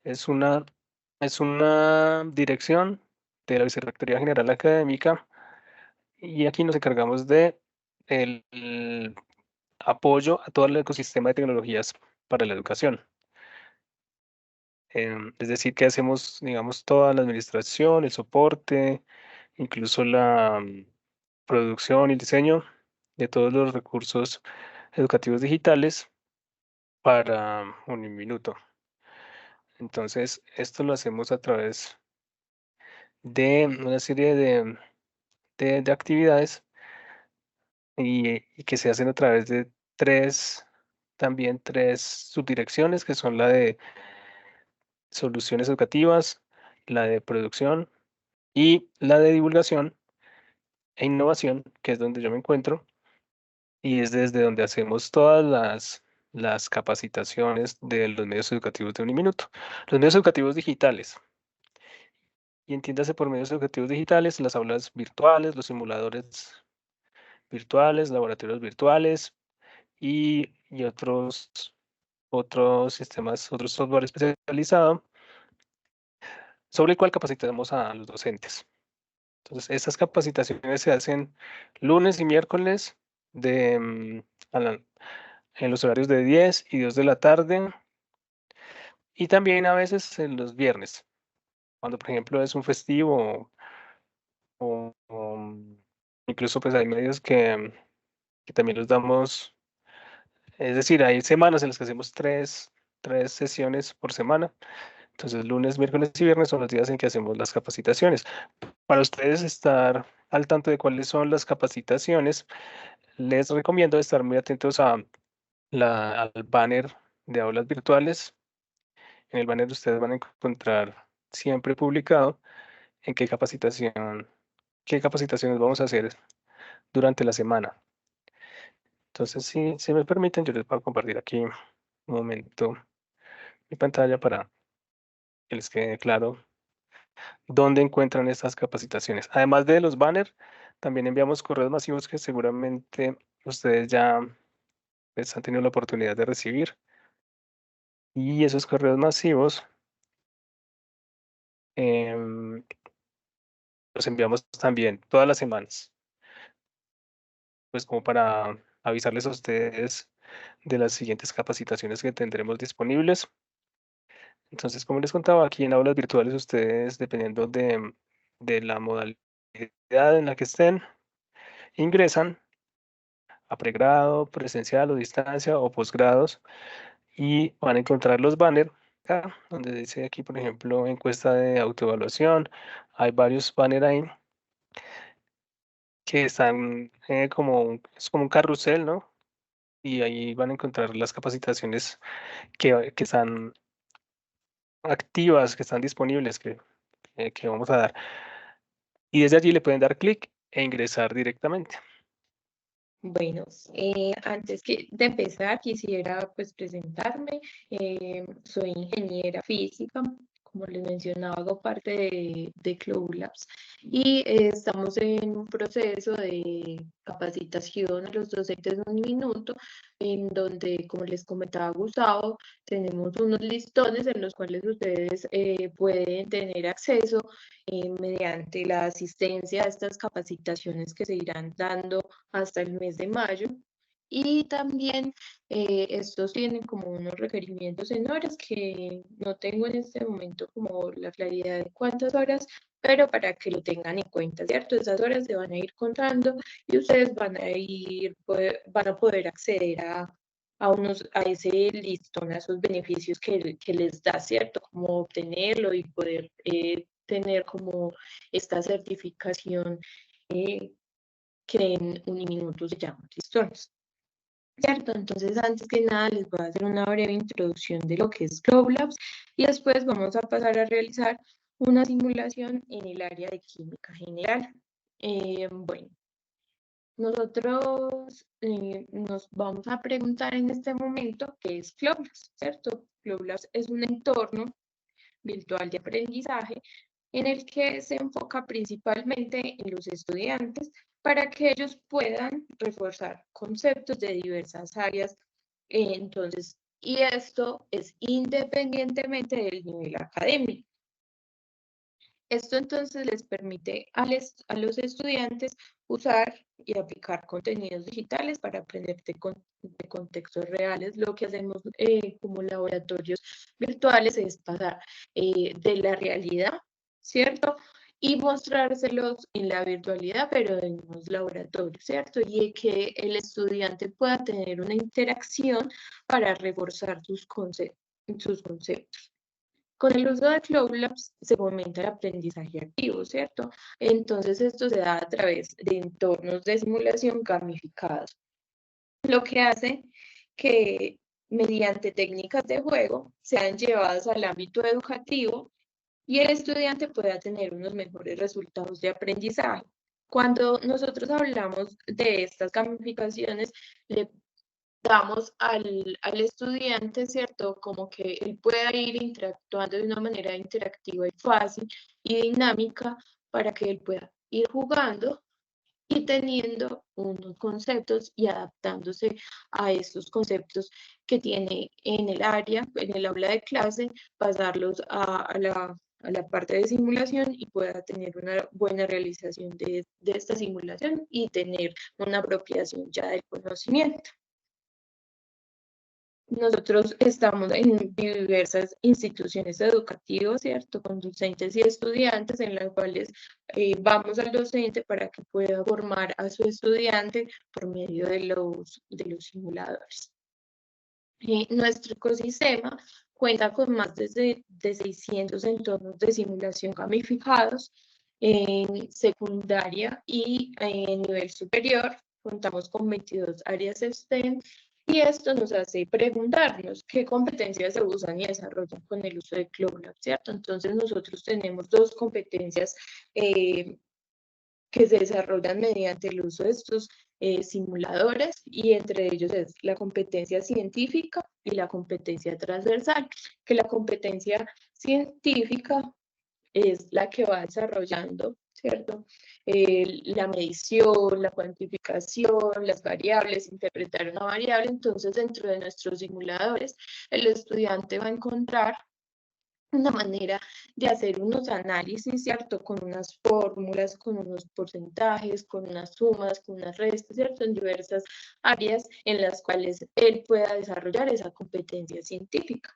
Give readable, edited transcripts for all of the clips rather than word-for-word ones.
Es una, es una dirección de la Vicerrectoría General Académica y aquí nos encargamos de el apoyo a todo el ecosistema de tecnologías para la educación. Es decir, que hacemos, digamos, toda la administración, el soporte, incluso la producción y el diseño de todos los recursos educativos digitales para Uniminuto. Entonces, esto lo hacemos a través de una serie de actividades y que se hacen a través de también tres subdirecciones, que son la de soluciones educativas, la de producción y la de divulgación e innovación, que es donde yo me encuentro, y es desde donde hacemos todas las capacitaciones de los medios educativos de Uniminuto. Los medios educativos digitales, y entiéndase por medios educativos digitales, las aulas virtuales, los simuladores virtuales, laboratorios virtuales y otros sistemas, otro software especializado sobre el cual capacitamos a los docentes. Entonces, estas capacitaciones se hacen lunes y miércoles de, a la- en los horarios de 10 y 2 de la tarde y también a veces en los viernes, cuando por ejemplo es un festivo o incluso pues hay medios que también los damos, es decir, hay semanas en las que hacemos tres sesiones por semana. Entonces, lunes, miércoles y viernes son los días en que hacemos las capacitaciones. Para ustedes estar al tanto de cuáles son las capacitaciones, les recomiendo estar muy atentos al banner de aulas virtuales. En el banner ustedes van a encontrar siempre publicado en qué capacitaciones vamos a hacer durante la semana. Entonces, si me permiten, yo les voy a compartir aquí un momento mi pantalla para que les quede claro dónde encuentran estas capacitaciones. Además de los banners, también enviamos correos masivos que seguramente ustedes ya pues, han tenido la oportunidad de recibir. Y esos correos masivos em, los enviamos también todas las semanas, pues como para avisarles a ustedes de las siguientes capacitaciones que tendremos disponibles. Entonces, como les contaba, aquí en aulas virtuales ustedes, dependiendo de la modalidad en la que estén, ingresan a pregrado, presencial o distancia o posgrados y van a encontrar los banners acá, donde dice aquí, por ejemplo, encuesta de autoevaluación. Hay varios banners ahí que están es como un carrusel, ¿no? Y ahí van a encontrar las capacitaciones que están activas, que están disponibles, que vamos a dar. Y desde allí le pueden dar clic e ingresar directamente. Bueno, antes de empezar quisiera pues presentarme. Soy ingeniera física, como les mencionaba, hago parte de Cloud Labs y estamos en un proceso de capacitación a los docentes de Uniminuto, en donde, como les comentaba Gustavo, tenemos unos listones en los cuales ustedes pueden tener acceso mediante la asistencia a estas capacitaciones que se irán dando hasta el mes de mayo. Y también estos tienen como unos requerimientos en horas que no tengo en este momento como la claridad de cuántas horas, pero para que lo tengan en cuenta, ¿cierto? Esas horas se van a ir contando y ustedes van a poder acceder a ese listón, a esos beneficios que les da, ¿cierto? Como obtenerlo y poder tener como esta certificación eh, que en Uniminuto se llama listones. ¿Cierto? Entonces, antes que nada, les voy a hacer una breve introducción de lo que es Globe Labs y después vamos a pasar a realizar una simulación en el área de química general. Bueno, nosotros nos vamos a preguntar en este momento qué es Globe Labs, ¿cierto? Globe Labs es un entorno virtual de aprendizaje en el que se enfoca principalmente en los estudiantes para que ellos puedan reforzar conceptos de diversas áreas. Entonces, y esto es independientemente del nivel académico. Esto entonces les permite a los estudiantes usar y aplicar contenidos digitales para aprender de contextos reales. Lo que hacemos como laboratorios virtuales es pasar de la realidad, ¿cierto? Y mostrárselos en la virtualidad, pero en unos laboratorios, ¿cierto? Y que el estudiante pueda tener una interacción para reforzar sus conceptos. Con el uso de Cloud Labs se fomenta el aprendizaje activo, ¿cierto? Entonces esto se da a través de entornos de simulación gamificados, lo que hace que mediante técnicas de juego sean llevadas al ámbito educativo y el estudiante pueda tener unos mejores resultados de aprendizaje. Cuando nosotros hablamos de estas gamificaciones, le damos al estudiante, ¿cierto? Como que él pueda ir interactuando de una manera interactiva y fácil y dinámica para que él pueda ir jugando y teniendo unos conceptos y adaptándose a estos conceptos que tiene en el área, en el aula de clase, pasarlos a la parte de simulación y pueda tener una buena realización de esta simulación y tener una apropiación ya del conocimiento. Nosotros estamos en diversas instituciones educativas, ¿cierto? Con docentes y estudiantes en las cuales vamos al docente para que pueda formar a su estudiante por medio de los simuladores. Nuestro ecosistema cuenta con más de 600 entornos de simulación gamificados en secundaria y en nivel superior. Contamos con 22 áreas STEM y esto nos hace preguntarnos qué competencias se usan y desarrollan con el uso de Cloud Lab, ¿cierto? Entonces nosotros tenemos dos competencias que se desarrollan mediante el uso de estos simuladores y entre ellos es la competencia científica y la competencia transversal, que la competencia científica es la que va desarrollando, ¿cierto? La medición, la cuantificación, las variables, interpretar una variable. Entonces, dentro de nuestros simuladores, el estudiante va a encontrar una manera de hacer unos análisis, ¿cierto? Con unas fórmulas, con unos porcentajes, con unas sumas, con unas restas, ¿cierto? En diversas áreas en las cuales él pueda desarrollar esa competencia científica.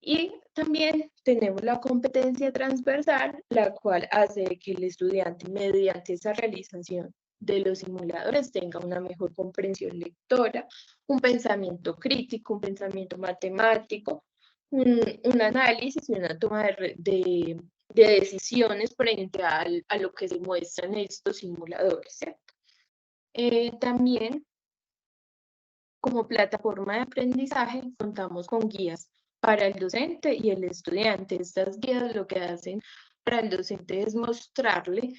Y también tenemos la competencia transversal, la cual hace que el estudiante, mediante esa realización de los simuladores, tenga una mejor comprensión lectora, un pensamiento crítico, un pensamiento matemático, un análisis y una toma de decisiones frente a lo que se muestra en estos simuladores, ¿cierto? También, como plataforma de aprendizaje, contamos con guías para el docente y el estudiante. Estas guías lo que hacen para el docente es mostrarle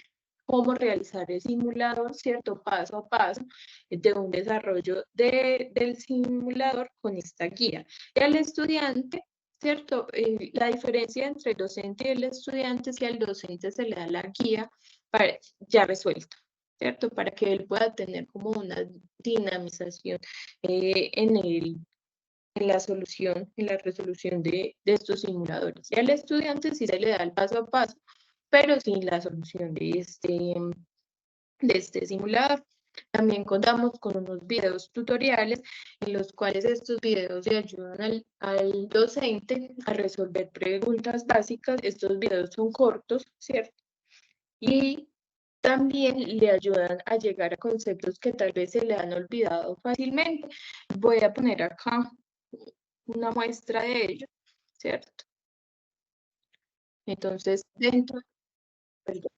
cómo realizar el simulador, ¿cierto? Paso a paso de un desarrollo del simulador con esta guía. Y al estudiante, ¿cierto? La diferencia entre el docente y el estudiante es que al docente se le da la guía ya resuelta, ¿cierto? Para que él pueda tener como una dinamización en la solución, en la resolución de estos simuladores. Y al estudiante sí se le da el paso a paso, pero sin la solución de este simulador. También contamos con unos videos tutoriales en los cuales estos videos le ayudan al docente a resolver preguntas básicas. Estos videos son cortos, ¿cierto? Y también le ayudan a llegar a conceptos que tal vez se le han olvidado fácilmente. Voy a poner acá una muestra de ello, ¿cierto? Entonces, perdón,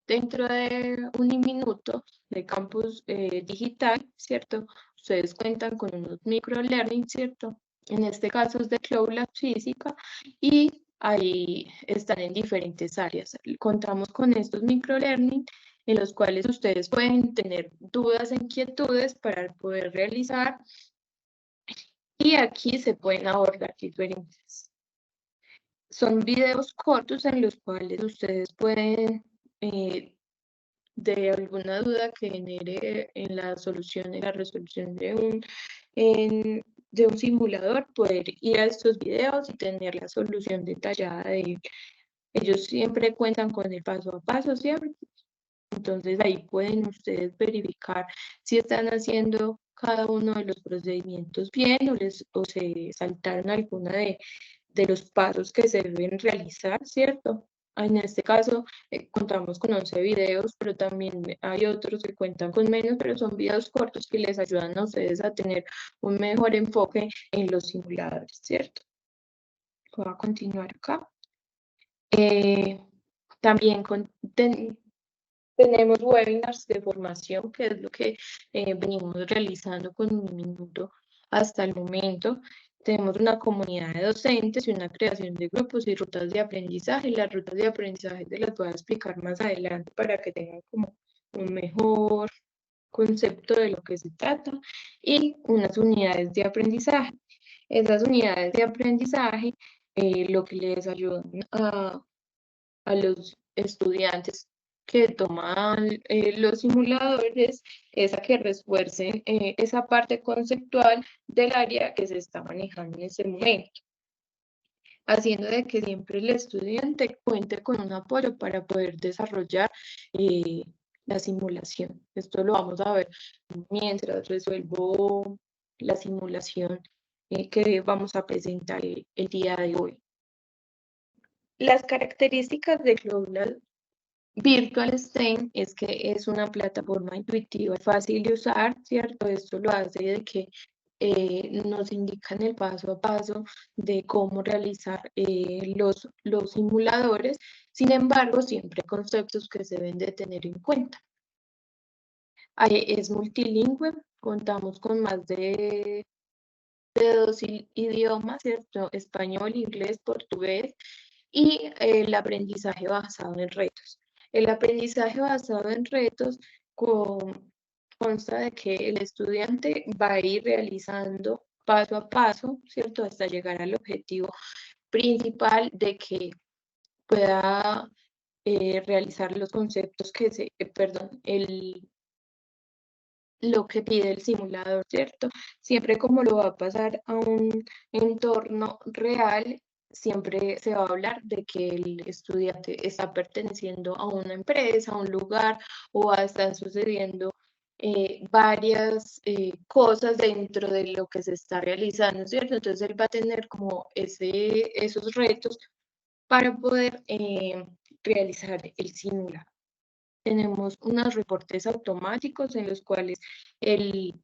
dentro de un minuto de campus digital, ¿cierto? Ustedes cuentan con unos microlearning, ¿cierto? En este caso es de Cloud Lab Física y ahí están en diferentes áreas. Contamos con estos microlearning en los cuales ustedes pueden tener dudas, inquietudes para poder realizar y aquí se pueden abordar diferentes. Son videos cortos en los cuales ustedes pueden de alguna duda que genere en la solución, en la resolución de de un simulador, poder ir a estos videos y tener la solución detallada de ellos. Ellos siempre cuentan con el paso a paso, ¿cierto? Entonces ahí pueden ustedes verificar si están haciendo cada uno de los procedimientos bien o se saltaron alguna de los pasos que se deben realizar, ¿cierto? En este caso contamos con 11 videos, pero también hay otros que cuentan con menos, pero son videos cortos que les ayudan a ustedes a tener un mejor enfoque en los simuladores, ¿cierto? Voy a continuar acá. También tenemos webinars de formación, que es lo que venimos realizando con Uniminuto hasta el momento. Tenemos una comunidad de docentes y una creación de grupos y rutas de aprendizaje. Las rutas de aprendizaje te las voy a explicar más adelante para que tengan como un mejor concepto de lo que se trata. Y unas unidades de aprendizaje. Esas unidades de aprendizaje lo que les ayudan a los estudiantes que toman los simuladores es a que refuercen esa parte conceptual del área que se está manejando en ese momento, haciendo de que siempre el estudiante cuente con un apoyo para poder desarrollar la simulación. Esto lo vamos a ver mientras resuelvo la simulación que vamos a presentar el día de hoy. Las características de Global Virtual STEM es que es una plataforma intuitiva, fácil de usar, ¿cierto? Esto lo hace de que nos indican el paso a paso de cómo realizar los simuladores, sin embargo, siempre conceptos que se deben de tener en cuenta. Es multilingüe, contamos con más de 2 idiomas, ¿cierto? Español, inglés, portugués, y el aprendizaje basado en retos. El aprendizaje basado en retos consta de que el estudiante va a ir realizando paso a paso, ¿cierto? Hasta llegar al objetivo principal de que pueda realizar los conceptos que lo que pide el simulador, ¿cierto? Siempre como lo va a pasar a un entorno real, siempre se va a hablar de que el estudiante está perteneciendo a una empresa, a un lugar, o están sucediendo varias cosas dentro de lo que se está realizando, ¿cierto? Entonces él va a tener como esos retos para poder realizar el simulador. Tenemos unos reportes automáticos en los cuales el,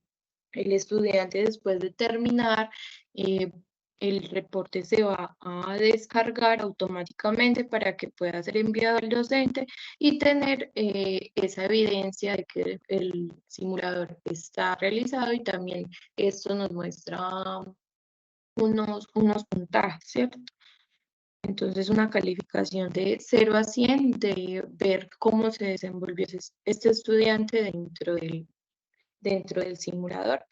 el estudiante, después de terminar, el reporte se va a descargar automáticamente para que pueda ser enviado al docente y tener esa evidencia de que el simulador está realizado, y también esto nos muestra unos puntajes, ¿cierto? Entonces, una calificación de 0 a 100 de ver cómo se desenvolvió este estudiante dentro del simulador,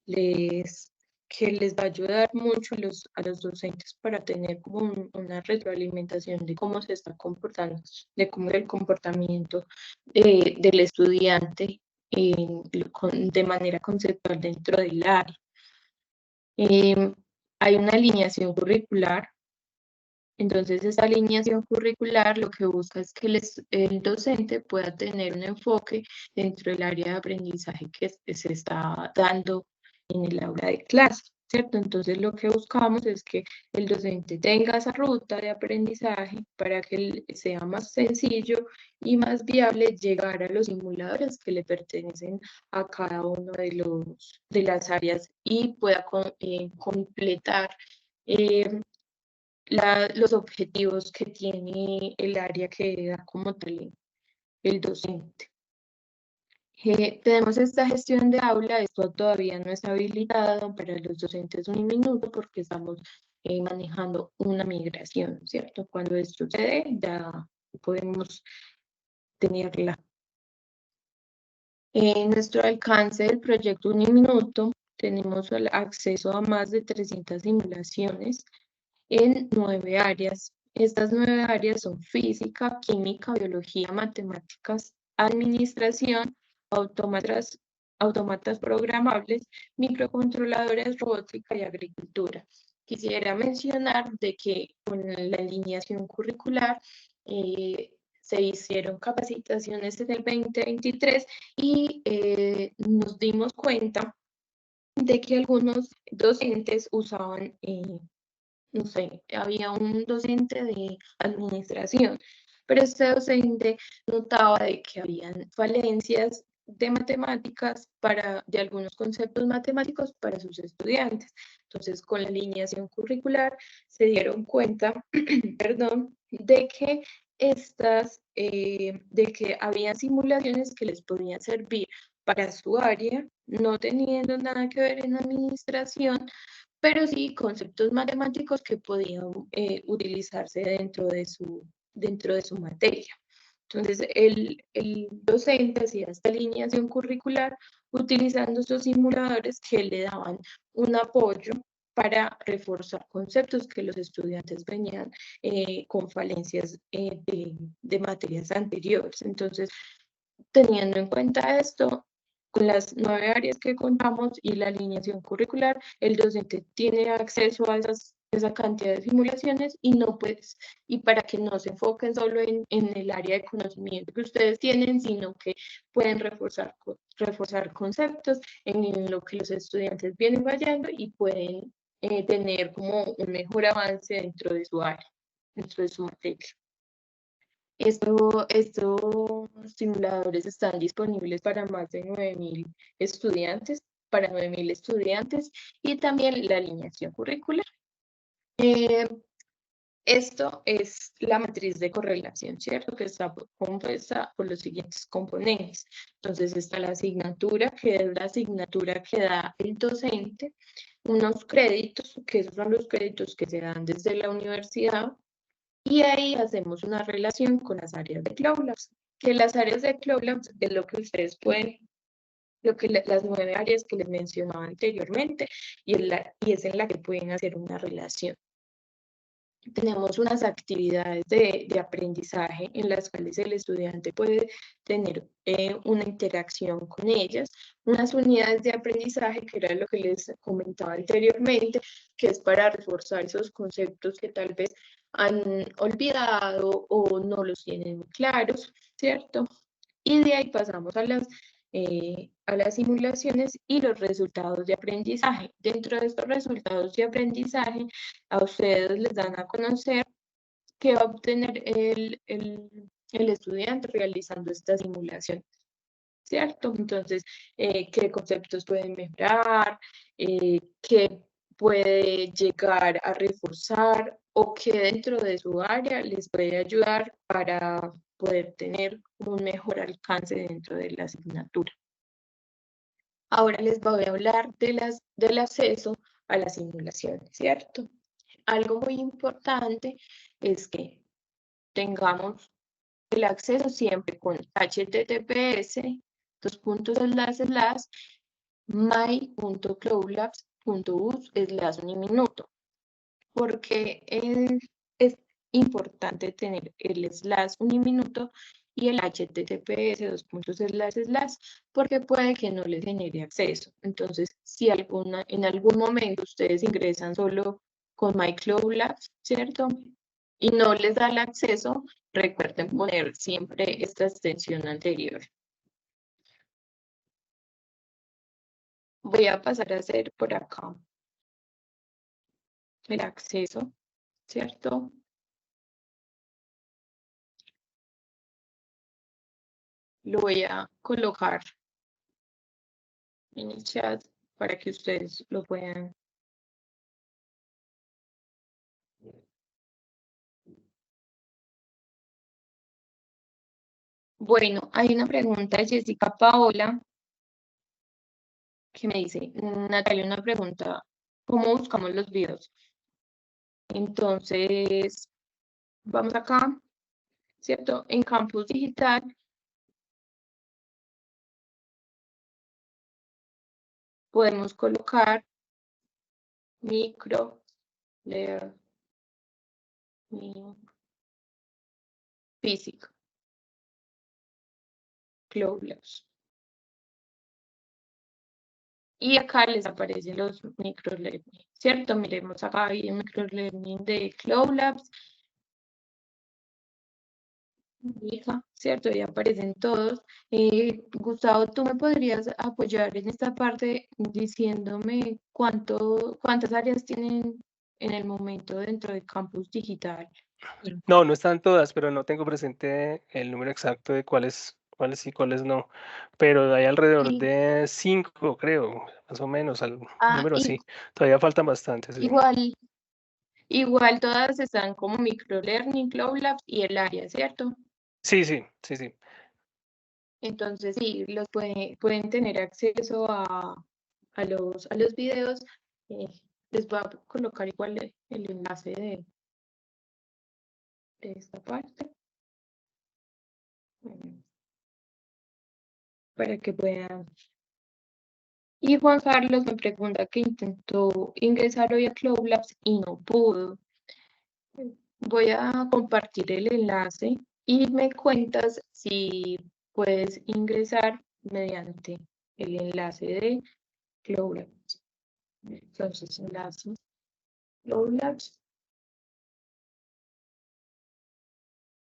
les, que les va a ayudar mucho a los docentes para tener como una retroalimentación de cómo se está comportando, de cómo es el comportamiento del estudiante de manera conceptual dentro del área. Hay una alineación curricular. Entonces, esta alineación curricular lo que busca es que el docente pueda tener un enfoque dentro del área de aprendizaje que se está dando en el aula de clase, ¿cierto? Entonces, lo que buscamos es que el docente tenga esa ruta de aprendizaje para que sea más sencillo y más viable llegar a los simuladores que le pertenecen a cada uno de las áreas, y pueda completar los objetivos que tiene el área que da como tal el docente. Tenemos esta gestión de aula. Esto todavía no está habilitado para los docentes Uniminuto porque estamos manejando una migración, ¿cierto? Cuando esto sucede, ya podemos tenerla. En nuestro alcance del proyecto Uniminuto tenemos el acceso a más de 300 simulaciones en 9 áreas. Estas 9 áreas son física, química, biología, matemáticas, administración, autómatas programables, microcontroladores, robótica y agricultura. Quisiera mencionar de que con la alineación curricular se hicieron capacitaciones en el 2023 y nos dimos cuenta de que algunos docentes usaban, no sé, había un docente de administración, pero este docente notaba de que habían falencias de matemáticas de algunos conceptos matemáticos para sus estudiantes. Entonces, con la alineación curricular se dieron cuenta, perdón, de que de que había simulaciones que les podían servir para su área, no teniendo nada que ver en administración, pero sí conceptos matemáticos que podían utilizarse dentro de su materia. Entonces, el docente hacía esta alineación curricular utilizando estos simuladores que le daban un apoyo para reforzar conceptos que los estudiantes venían con falencias de materias anteriores. Entonces, teniendo en cuenta esto, con las 9 áreas que contamos y la alineación curricular, el docente tiene acceso a esa cantidad de simulaciones y no pues, y para que no se enfoquen solo en el área de conocimiento que ustedes tienen, sino que pueden reforzar conceptos en lo que los estudiantes vienen fallando y pueden tener como un mejor avance dentro de su área, dentro de su materia. Estos simuladores están disponibles para más de 9.000 estudiantes, y también la alineación curricular. Esto es la matriz de correlación, ¿cierto? Que está compuesta por los siguientes componentes. Entonces está la asignatura, que es la asignatura que da el docente, unos créditos, que esos son los créditos que se dan desde la universidad, y ahí hacemos una relación con las áreas de Cloud Labs, que las áreas de Cloud Labs es lo que ustedes pueden, las 9 áreas que les mencionaba anteriormente, y es en la que pueden hacer una relación. Tenemos unas actividades de aprendizaje en las cuales el estudiante puede tener una interacción con ellas, unas unidades de aprendizaje, que era lo que les comentaba anteriormente, que es para reforzar esos conceptos que tal vez han olvidado o no los tienen muy claros, ¿cierto? Y de ahí pasamos a las simulaciones y los resultados de aprendizaje. Dentro de estos resultados de aprendizaje, a ustedes les dan a conocer qué va a obtener el estudiante realizando esta simulación, ¿cierto? Entonces, qué conceptos pueden mejorar, qué puede llegar a reforzar o qué dentro de su área les puede ayudar para poder tener un mejor alcance dentro de la asignatura. Ahora les voy a hablar del acceso a las simulaciones, ¿cierto? Algo muy importante es que tengamos el acceso siempre con https my.cloudlabs.us/uniminuto, porque es importante tener el slash uniminuto y el https porque puede que no les genere acceso. Entonces, si en algún momento ustedes ingresan solo con MyCloudLabs, ¿cierto? Y no les da el acceso, recuerden poner siempre esta extensión anterior. Voy a pasar a hacer por acá el acceso, ¿cierto? Lo voy a colocar en el chat para que ustedes lo puedan. Bueno, hay una pregunta de Jessica Paola que me dice, Natalia, una pregunta, ¿cómo buscamos los videos? Entonces, vamos acá, ¿cierto? En Campus Digital podemos colocar micro, leer, física, Cloud Labs. Y acá les aparecen los microlearning, ¿cierto? Miremos acá hay el microlearning de Cloud Labs. ¿Cierto? Y aparecen todos. Gustavo, ¿tú me podrías apoyar en esta parte diciéndome cuántas áreas tienen en el momento dentro de Campus Digital? Sí. No, no están todas, pero no tengo presente el número exacto de cuáles sí, cuáles no. Pero hay alrededor Y, de 5, creo, más o menos, un ah, número y- así. Todavía faltan bastantes, sí. igual, igual todas están como microlearning, Cloud Labs y el área, ¿cierto? Sí, sí, sí, sí. Entonces sí, pueden tener acceso a los videos. eh, Les voy a colocar igual el enlace de esta parte. Bueno, para que puedan. Y Juan Carlos me pregunta que intentó ingresar hoy a Cloud Labs y no pudo. Voy a compartir el enlace y me cuentas si puedes ingresar mediante el enlace de Cloud Labs. Entonces, enlace Cloud Labs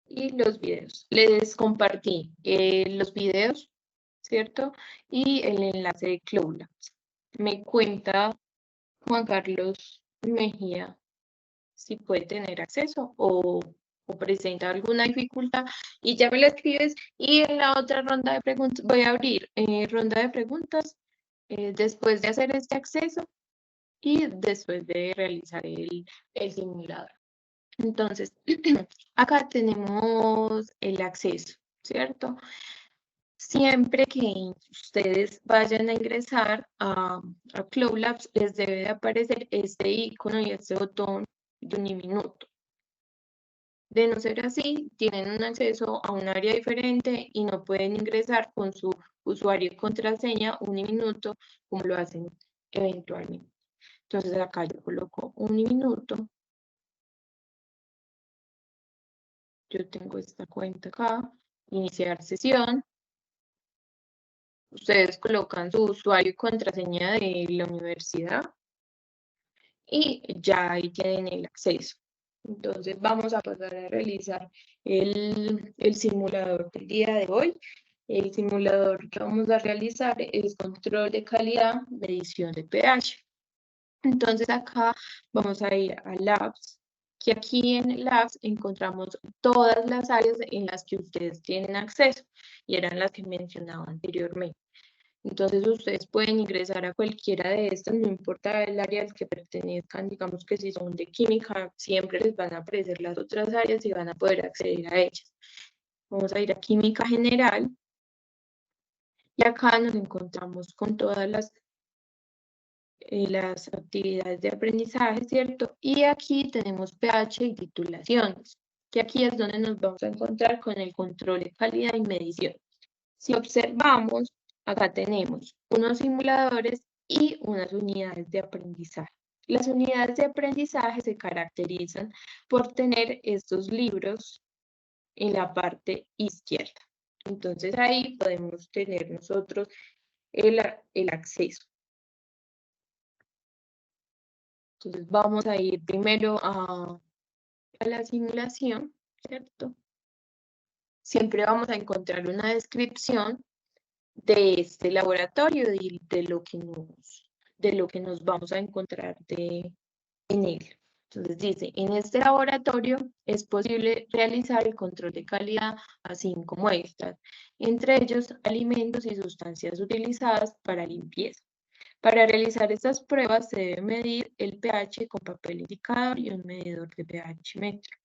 y los videos. Les compartí los videos, ¿cierto? Y el enlace de Cloud Labs. Me cuenta Juan Carlos Mejía si puede tener acceso o presenta alguna dificultad y ya me lo escribes. Y en la otra ronda de preguntas, voy a abrir ronda de preguntas después de hacer este acceso y después de realizar el simulador. Entonces, acá tenemos el acceso, ¿cierto? Siempre que ustedes vayan a ingresar a Cloud Labs, les debe de aparecer este icono y este botón de Uniminuto. De no ser así, tienen un acceso a un área diferente y no pueden ingresar con su usuario y contraseña Uniminuto como lo hacen eventualmente. Entonces acá yo coloco Uniminuto. Yo tengo esta cuenta acá, iniciar sesión. Ustedes colocan su usuario y contraseña de la universidad y ya ahí tienen el acceso. Entonces vamos a pasar a realizar el simulador del día de hoy. El simulador que vamos a realizar es control de calidad, medición de pH. Entonces acá vamos a ir a Labs, que aquí en Labs encontramos todas las áreas en las que ustedes tienen acceso y eran las que mencionaba anteriormente. Entonces ustedes pueden ingresar a cualquiera de estas, no importa el área al que pertenezcan, digamos que si son de química, siempre les van a aparecer las otras áreas y van a poder acceder a ellas. Vamos a ir a química general y acá nos encontramos con todas las actividades de aprendizaje, ¿cierto? Y aquí tenemos pH y titulaciones, que aquí es donde nos vamos a encontrar con el control de calidad y medición. Si observamos, acá tenemos unos simuladores y unas unidades de aprendizaje. Las unidades de aprendizaje se caracterizan por tener estos libros en la parte izquierda. Entonces ahí podemos tener nosotros el acceso. Entonces vamos a ir primero a la simulación, ¿cierto? Siempre vamos a encontrar una descripción de este laboratorio y de lo que nos vamos a encontrar en él. Entonces dice, en este laboratorio es posible realizar el control de calidad a 5 muestras, entre ellos alimentos y sustancias utilizadas para limpieza. Para realizar estas pruebas se debe medir el pH con papel indicador y un medidor de pH metro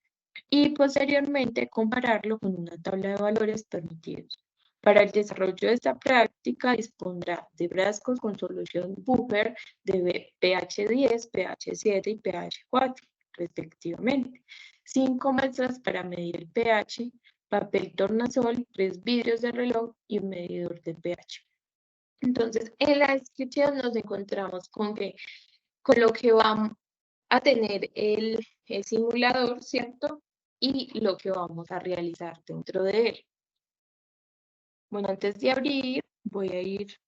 y posteriormente compararlo con una tabla de valores permitidos. Para el desarrollo de esta práctica dispondrá de frascos con solución buffer de pH 10, pH 7 y pH 4, respectivamente. 5 muestras para medir el pH, papel tornasol, 3 vidrios de reloj y un medidor de pH. Entonces, en la descripción nos encontramos con lo que va a tener el simulador, ¿cierto? Y lo que vamos a realizar dentro de él. Bueno, antes de abrir, voy a ir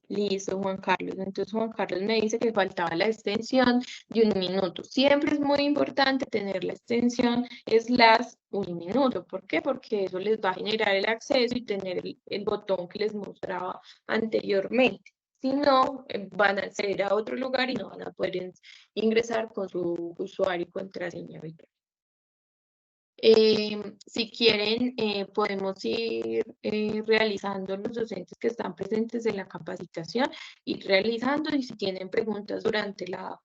Listo, Juan Carlos. Entonces Juan Carlos me dice que faltaba la extensión de 1 minuto. Siempre es muy importante tener la extensión /1 minuto. ¿Por qué? Porque eso les va a generar el acceso y tener el botón que les mostraba anteriormente. Si no, van a acceder a otro lugar y no van a poder ingresar con su usuario y contraseña habitual. Si quieren, podemos ir realizando los docentes que están presentes en la capacitación, ir realizando, y si tienen preguntas durante la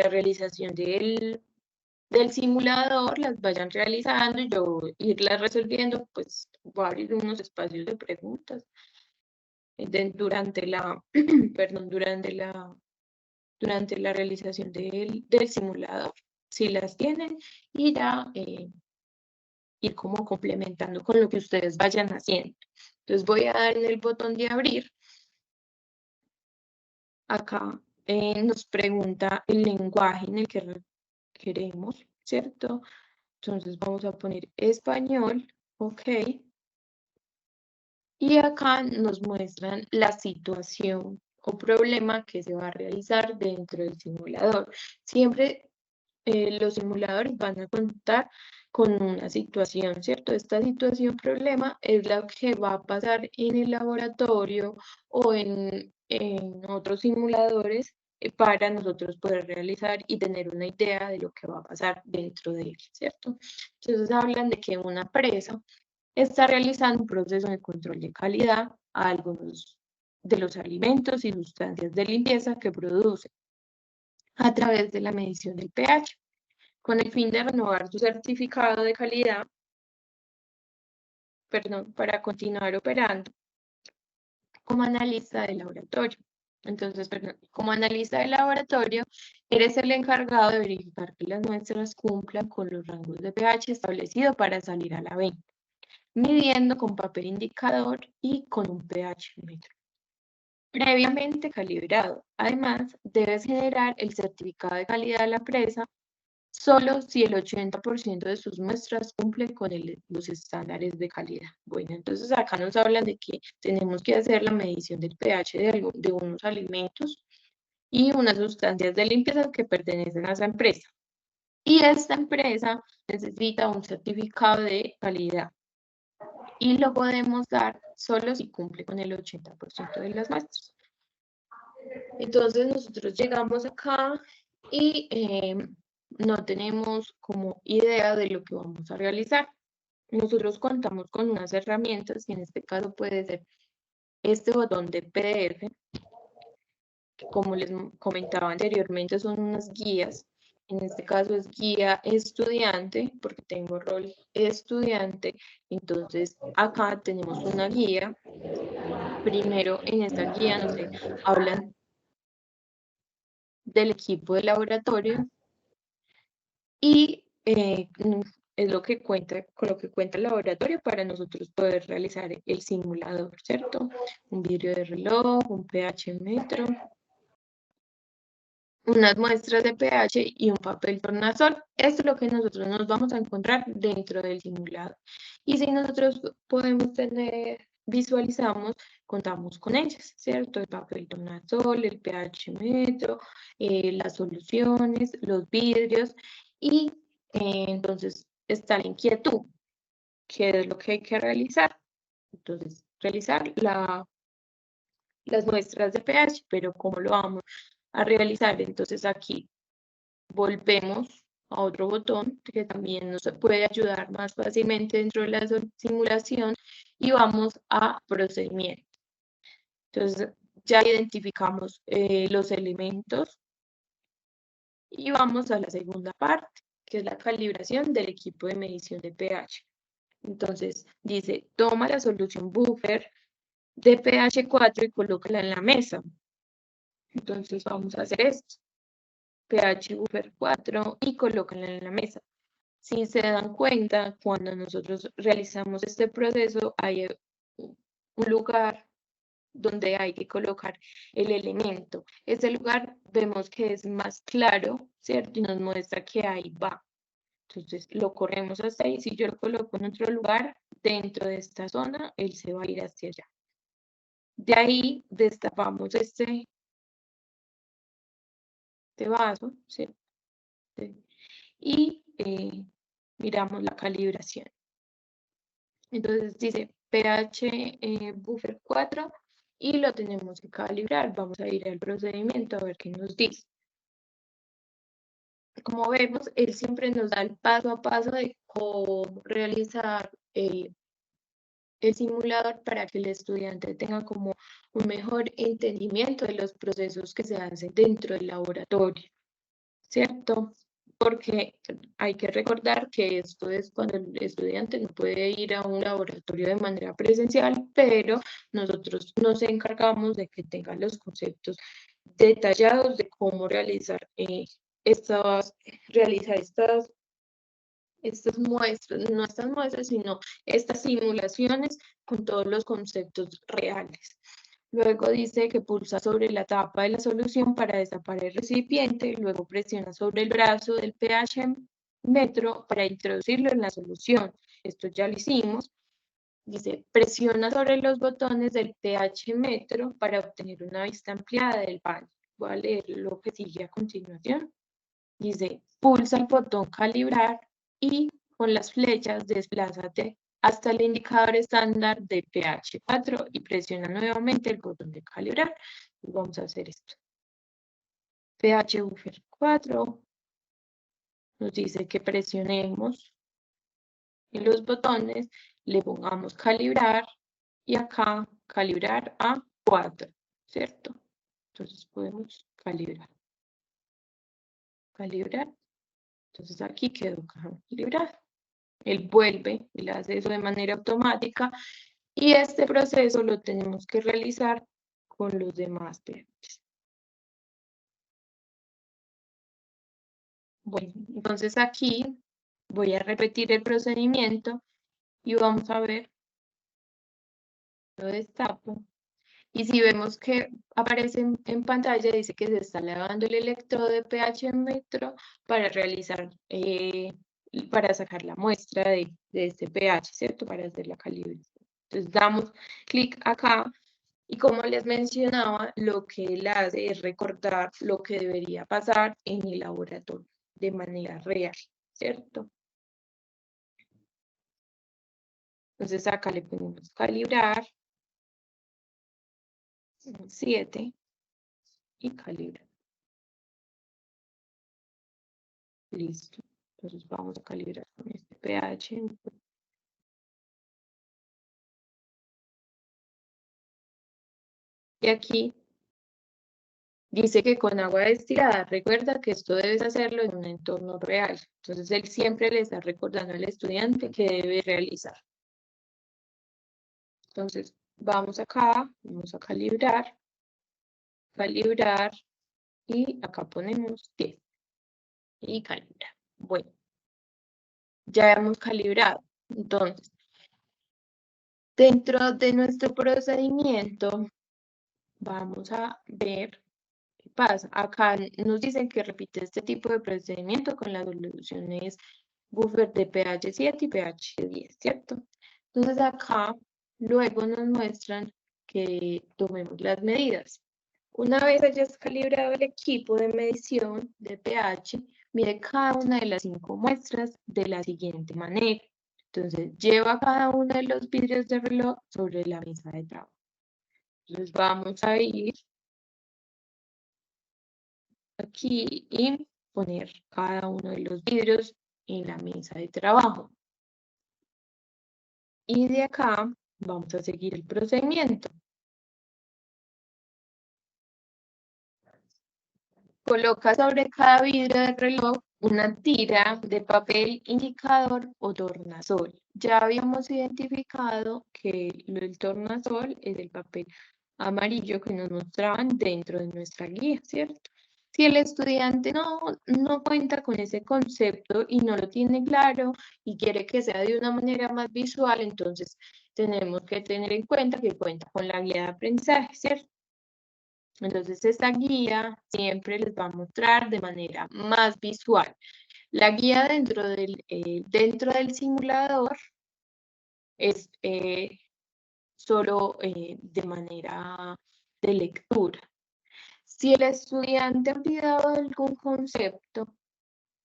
realización del simulador, las vayan realizando y yo irlas resolviendo, pues voy a abrir unos espacios de preguntas durante la, perdón, durante la realización del simulador, si las tienen, y ya ir como complementando con lo que ustedes vayan haciendo. Entonces voy a dar en el botón de abrir. Acá nos pregunta el lenguaje en el que queremos, ¿cierto? Entonces vamos a poner español, ok. Y acá nos muestran la situación o problema que se va a realizar dentro del simulador. Siempre los simuladores van a contar con una situación, ¿cierto? Esta situación problema es la que va a pasar en el laboratorio o en otros simuladores para nosotros poder realizar y tener una idea de lo que va a pasar dentro de él, ¿cierto? Entonces hablan de que una presa está realizando un proceso de control de calidad a algunos de los alimentos y sustancias de limpieza que produce a través de la medición del pH, con el fin de renovar su certificado de calidad, perdón, para continuar operando como analista de laboratorio. Entonces, perdón, como analista de laboratorio, eres el encargado de verificar que las muestras cumplan con los rangos de pH establecidos para salir a la venta, midiendo con papel indicador y con un pH metro previamente calibrado. Además, debes generar el certificado de calidad de la presa solo si el 80% de sus muestras cumplen con los estándares de calidad. Bueno, entonces acá nos hablan de que tenemos que hacer la medición del pH de unos alimentos y unas sustancias de limpieza que pertenecen a esa empresa. Y esta empresa necesita un certificado de calidad y lo podemos dar solo si cumple con el 80% de las muestras. Entonces nosotros llegamos acá y no tenemos como idea de lo que vamos a realizar. Nosotros contamos con unas herramientas y en este caso puede ser este botón de PDF, que como les comentaba anteriormente son unas guías. En este caso es guía estudiante, porque tengo rol estudiante. Entonces acá tenemos una guía. Primero en esta guía nos hablan del equipo de laboratorio y es lo que cuenta, con lo que cuenta el laboratorio para nosotros poder realizar el simulador, ¿cierto? Un vidrio de reloj, un pH metro, unas muestras de pH y un papel tornasol. Esto es lo que nosotros nos vamos a encontrar dentro del simulado. Y si nosotros podemos visualizamos, contamos con ellas, ¿cierto? El papel tornasol, el pH metro, las soluciones, los vidrios y entonces está la inquietud, que es lo que hay que realizar. Entonces, realizar las muestras de pH, pero ¿cómo lo vamos a realizar? Entonces aquí volvemos a otro botón que también nos puede ayudar más fácilmente dentro de la simulación y vamos a procedimiento. Entonces ya identificamos los elementos y vamos a la segunda parte, que es la calibración del equipo de medición de pH. Entonces dice, toma la solución buffer de pH 4 y colócala en la mesa. Entonces vamos a hacer esto. pH buffer 4 y colócala en la mesa. Si se dan cuenta, cuando nosotros realizamos este proceso, hay un lugar donde hay que colocar el elemento. Ese lugar vemos que es más claro, ¿cierto? Y nos muestra que ahí va. Entonces lo corremos hasta ahí. Si yo lo coloco en otro lugar, dentro de esta zona, él se va a ir hacia allá. De ahí destapamos este vaso, ¿sí? Y miramos la calibración. Entonces dice pH buffer 4 y lo tenemos que calibrar. Vamos a ir al procedimiento a ver qué nos dice. Como vemos, él siempre nos da el paso a paso de cómo realizar el simulador para que el estudiante tenga como un mejor entendimiento de los procesos que se hacen dentro del laboratorio, ¿cierto? Porque hay que recordar que esto es cuando el estudiante no puede ir a un laboratorio de manera presencial, pero nosotros nos encargamos de que tenga los conceptos detallados de cómo realizar estas muestras, no estas muestras, sino estas simulaciones con todos los conceptos reales. Luego dice que pulsa sobre la tapa de la solución para destapar el recipiente, luego presiona sobre el brazo del pH metro para introducirlo en la solución. Esto ya lo hicimos. Dice, presiona sobre los botones del pH metro para obtener una vista ampliada del baño. Voy a leer lo que sigue a continuación. Dice, pulsa el botón calibrar y con las flechas desplázate hasta el indicador estándar de pH 4 y presiona nuevamente el botón de calibrar. Y vamos a hacer esto. pH buffer 4 nos dice que presionemos en los botones, le pongamos calibrar y acá calibrar a 4, ¿cierto? Entonces podemos calibrar. Calibrar. Entonces aquí quedó calibrado. Él vuelve, él hace eso de manera automática y este proceso lo tenemos que realizar con los demás pHs. Bueno, entonces aquí voy a repetir el procedimiento y vamos a ver, lo destapo. Y si vemos que aparece en pantalla, dice que se está lavando el electrodo de pH metro para realizar, para sacar la muestra de este pH, ¿cierto? Para hacer la calibración. Entonces damos clic acá y como les mencionaba, lo que él hace es recordar lo que debería pasar en el laboratorio de manera real, ¿cierto? Entonces acá le ponemos calibrar 7 y calibrar. Listo. Entonces vamos a calibrar con este pH. Y aquí dice que con agua destilada, recuerda que esto debes hacerlo en un entorno real. Entonces él siempre le está recordando al estudiante que debe realizar. Entonces vamos acá, vamos a calibrar, calibrar y acá ponemos 10 y calibrar. Bueno, ya hemos calibrado. Entonces, dentro de nuestro procedimiento, vamos a ver qué pasa. Acá nos dicen que repite este tipo de procedimiento con las soluciones buffer de pH 7 y pH 10, ¿cierto? Entonces acá luego nos muestran que tomemos las medidas. Una vez hayas calibrado el equipo de medición de pH, mide cada una de las 5 muestras de la siguiente manera. Entonces, lleva cada uno de los vidrios de reloj sobre la mesa de trabajo. Entonces, vamos a ir aquí y poner cada uno de los vidrios en la mesa de trabajo. Y de acá vamos a seguir el procedimiento. Coloca sobre cada vidrio del reloj una tira de papel indicador o tornasol. Ya habíamos identificado que el tornasol es el papel amarillo que nos mostraban dentro de nuestra guía, ¿cierto? Si el estudiante no cuenta con ese concepto y no lo tiene claro y quiere que sea de una manera más visual, entonces tenemos que tener en cuenta que cuenta con la guía de aprendizaje, ¿cierto? Entonces, esta guía siempre les va a mostrar de manera más visual. La guía dentro del simulador es solo de manera de lectura. Si el estudiante ha olvidado algún concepto,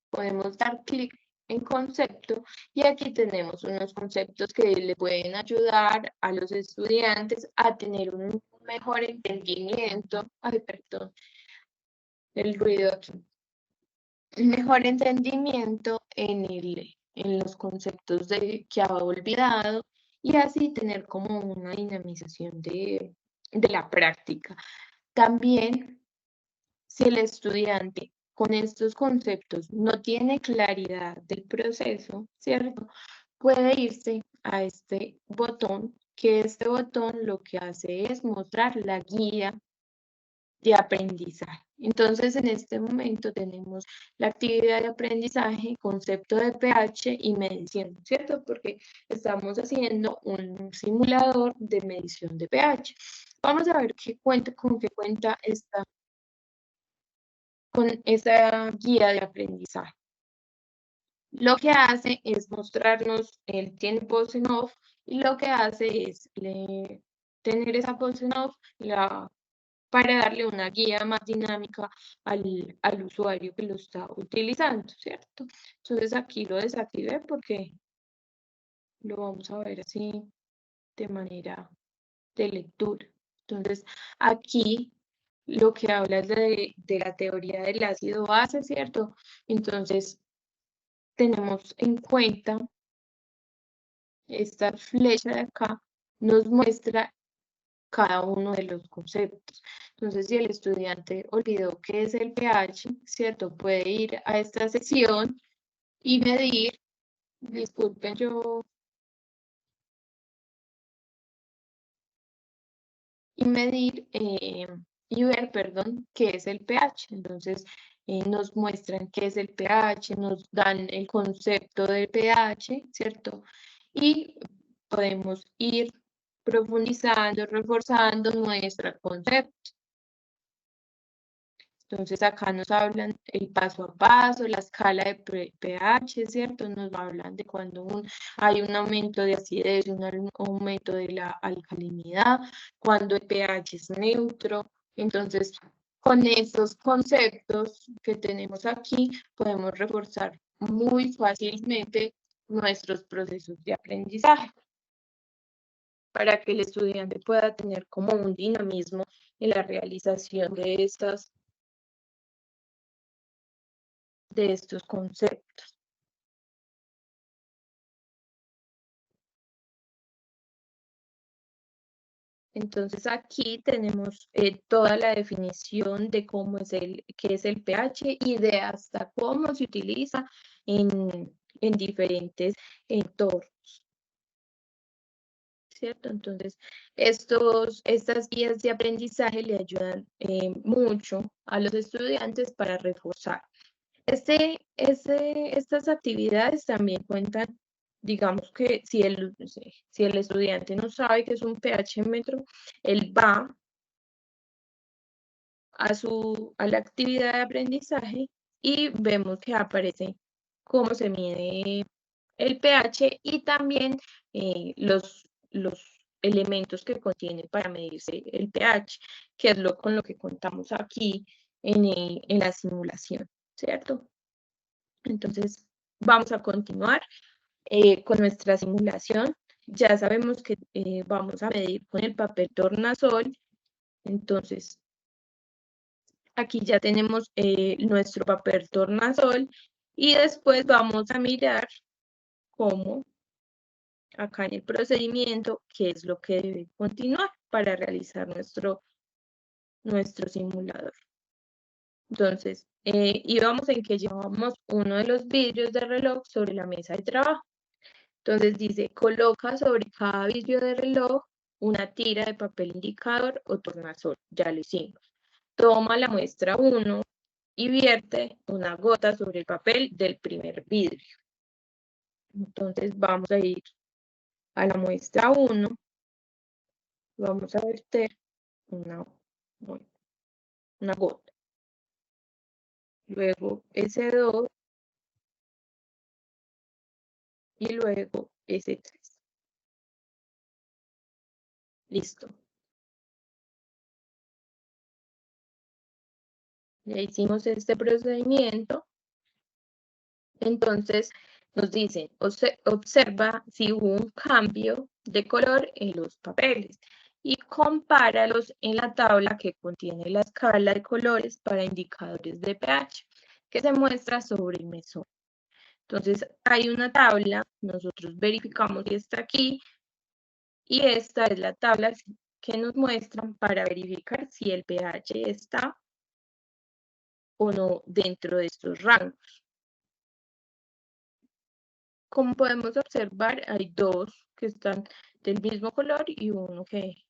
podemos dar clic en concepto y aquí tenemos unos conceptos que le pueden ayudar a los estudiantes a tener un mejor entendimiento. Ay, perdón, el ruido aquí. Un mejor entendimiento en los conceptos que ha olvidado y así tener como una dinamización de la práctica. También, si el estudiante con estos conceptos no tiene claridad del proceso, ¿cierto? Puede irse a este botón, que este botón lo que hace es mostrar la guía de aprendizaje. Entonces, en este momento tenemos la actividad de aprendizaje, concepto de pH y medición, ¿cierto? Porque estamos haciendo un simulador de medición de pH. Vamos a ver con qué cuenta con esta guía de aprendizaje. Lo que hace es mostrarnos, él tiene pause en off, y lo que hace es tener esa pause en off para darle una guía más dinámica al usuario que lo está utilizando, ¿cierto? Entonces aquí lo desactivé porque lo vamos a ver así de manera de lectura. Entonces aquí lo que habla es de la teoría del ácido base, ¿cierto? Entonces tenemos en cuenta esta flecha de acá, nos muestra cada uno de los conceptos. Entonces, si el estudiante olvidó qué es el pH, ¿cierto? Puede ir a esta sección y medir, disculpen, y ver, perdón, qué es el pH. Entonces, nos muestran qué es el pH, nos dan el concepto del pH, ¿cierto? Y podemos ir profundizando, reforzando nuestro concepto. Entonces acá nos hablan el paso a paso, la escala de pH, ¿cierto? Nos hablan de cuando hay un aumento de acidez, un aumento de la alcalinidad, cuando el pH es neutro. Entonces, con estos conceptos que tenemos aquí, podemos reforzar muy fácilmente nuestros procesos de aprendizaje para que el estudiante pueda tener como un dinamismo en la realización de estos conceptos. Entonces aquí tenemos toda la definición de qué es el pH y de hasta cómo se utiliza en diferentes entornos, ¿cierto? Entonces, estas guías de aprendizaje le ayudan mucho a los estudiantes para reforzar. Estas actividades también cuentan, digamos que si el estudiante no sabe qué es un pH metro, él va a la actividad de aprendizaje y vemos que aparece cómo se mide el pH y también los elementos que contiene para medirse el pH, que es con lo que contamos aquí en la simulación, ¿cierto? Entonces, vamos a continuar con nuestra simulación. Ya sabemos que vamos a medir con el papel tornasol. Entonces, aquí ya tenemos nuestro papel tornasol y después vamos a mirar cómo acá en el procedimiento, qué es lo que debe continuar para realizar nuestro simulador. Entonces, íbamos en que llevamos uno de los vidrios de reloj sobre la mesa de trabajo. Entonces dice, coloca sobre cada vidrio de reloj una tira de papel indicador o tornasol. Ya lo hicimos. Toma la muestra 1 y vierte una gota sobre el papel del primer vidrio. Entonces vamos a ir a la muestra 1. Vamos a verter una gota. Luego S2 y luego S3. Listo. Ya hicimos este procedimiento. Entonces nos dicen, observa si hubo un cambio de color en los papeles y compáralos en la tabla que contiene la escala de colores para indicadores de pH que se muestra sobre el mesón. Entonces hay una tabla, nosotros verificamos si está aquí y esta es la tabla que nos muestran para verificar si el pH está o no dentro de estos rangos. Como podemos observar, hay dos que están del mismo color y uno que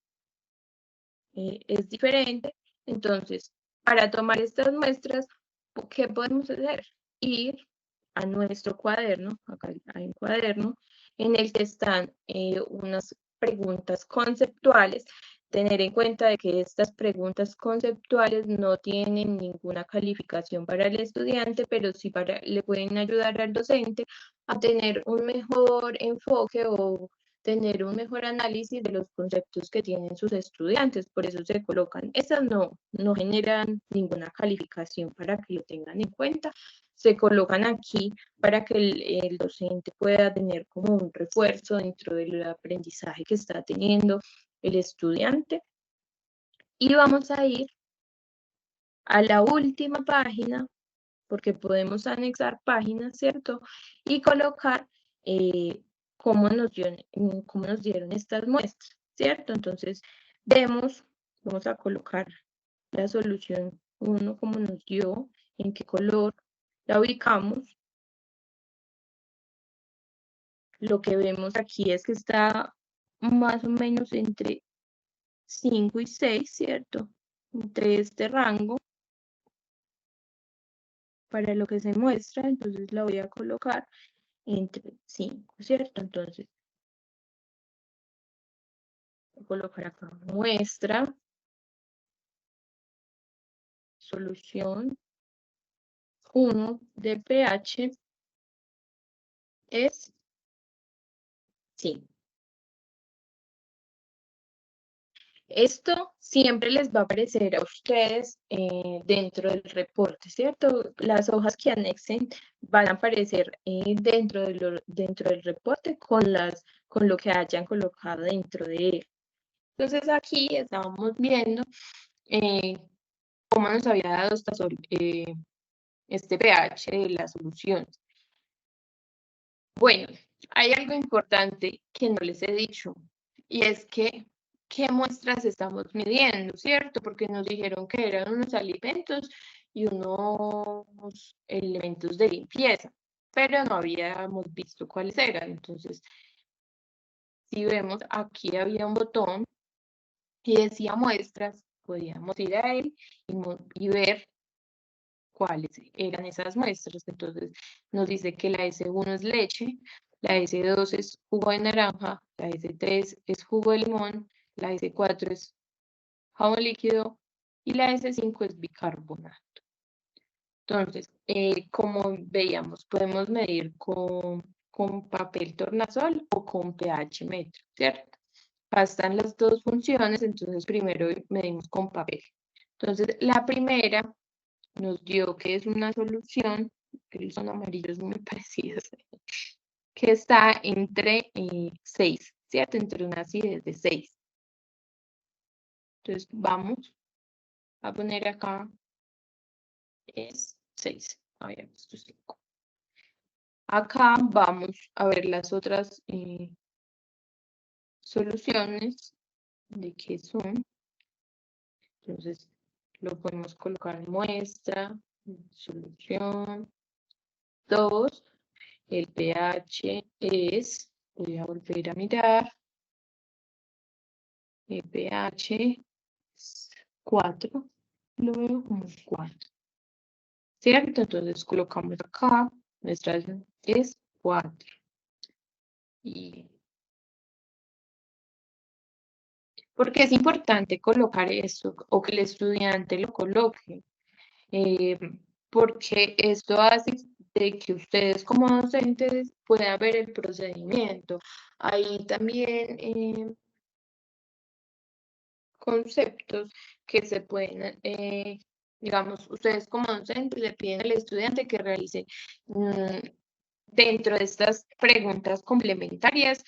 es diferente. Entonces, para tomar estas muestras, ¿qué podemos hacer? Ir a nuestro cuaderno, acá hay un cuaderno, en el que están unas preguntas conceptuales. Tener en cuenta de que estas preguntas conceptuales no tienen ninguna calificación para el estudiante, pero sí le pueden ayudar al docente a tener un mejor enfoque o tener un mejor análisis de los conceptos que tienen sus estudiantes. Por eso se colocan. Estas no generan ninguna calificación para que lo tengan en cuenta. Se colocan aquí para que el docente pueda tener como un refuerzo dentro del aprendizaje que está teniendo el estudiante. Y vamos a ir a la última página, porque podemos anexar páginas, ¿cierto? Y colocar cómo nos dieron estas muestras, ¿cierto? Entonces, vamos a colocar la solución 1, como nos dio, en qué color la ubicamos. Lo que vemos aquí es que está más o menos entre 5 y 6, ¿cierto? Entre este rango para lo que se muestra, entonces la voy a colocar entre 5, ¿cierto? Entonces, voy a colocar acá muestra, solución 1 de pH es 5. Esto siempre les va a aparecer a ustedes dentro del reporte, ¿cierto? Las hojas que anexen van a aparecer dentro del reporte con lo que hayan colocado dentro de él. Entonces aquí estábamos viendo cómo nos había dado este pH de las soluciones. Bueno, hay algo importante que no les he dicho, y es que qué muestras estamos midiendo, ¿cierto? Porque nos dijeron que eran unos alimentos y unos elementos de limpieza, pero no habíamos visto cuáles eran. Entonces, si vemos, aquí había un botón y decía muestras, podíamos ir a él y ver cuáles eran esas muestras. Entonces, nos dice que la S1 es leche, la S2 es jugo de naranja, la S3 es jugo de limón, la S4 es jabón líquido y la S5 es bicarbonato. Entonces, como veíamos, podemos medir con papel tornasol o con pH metro, ¿cierto? Bastan las dos funciones, entonces primero medimos con papel. Entonces, la primera nos dio que es una solución, que son amarillos muy parecidos, que está entre 6, ¿cierto? Entre una acidez de 6. Entonces, vamos a poner acá, es 6. Habíamos visto 5. Acá vamos a ver las otras soluciones de qué son. Entonces, lo podemos colocar en muestra, solución 2. El pH es, voy a volver a mirar, el pH es 4, lo veo como 4, ¿cierto? Entonces colocamos acá, nuestra es 4. Y porque es importante colocar esto o que el estudiante lo coloque, eh, porque esto hace de que ustedes como docentes puedan ver el procedimiento. Ahí también conceptos que se pueden, digamos, ustedes como docentes le piden al estudiante que realice dentro de estas preguntas complementarias,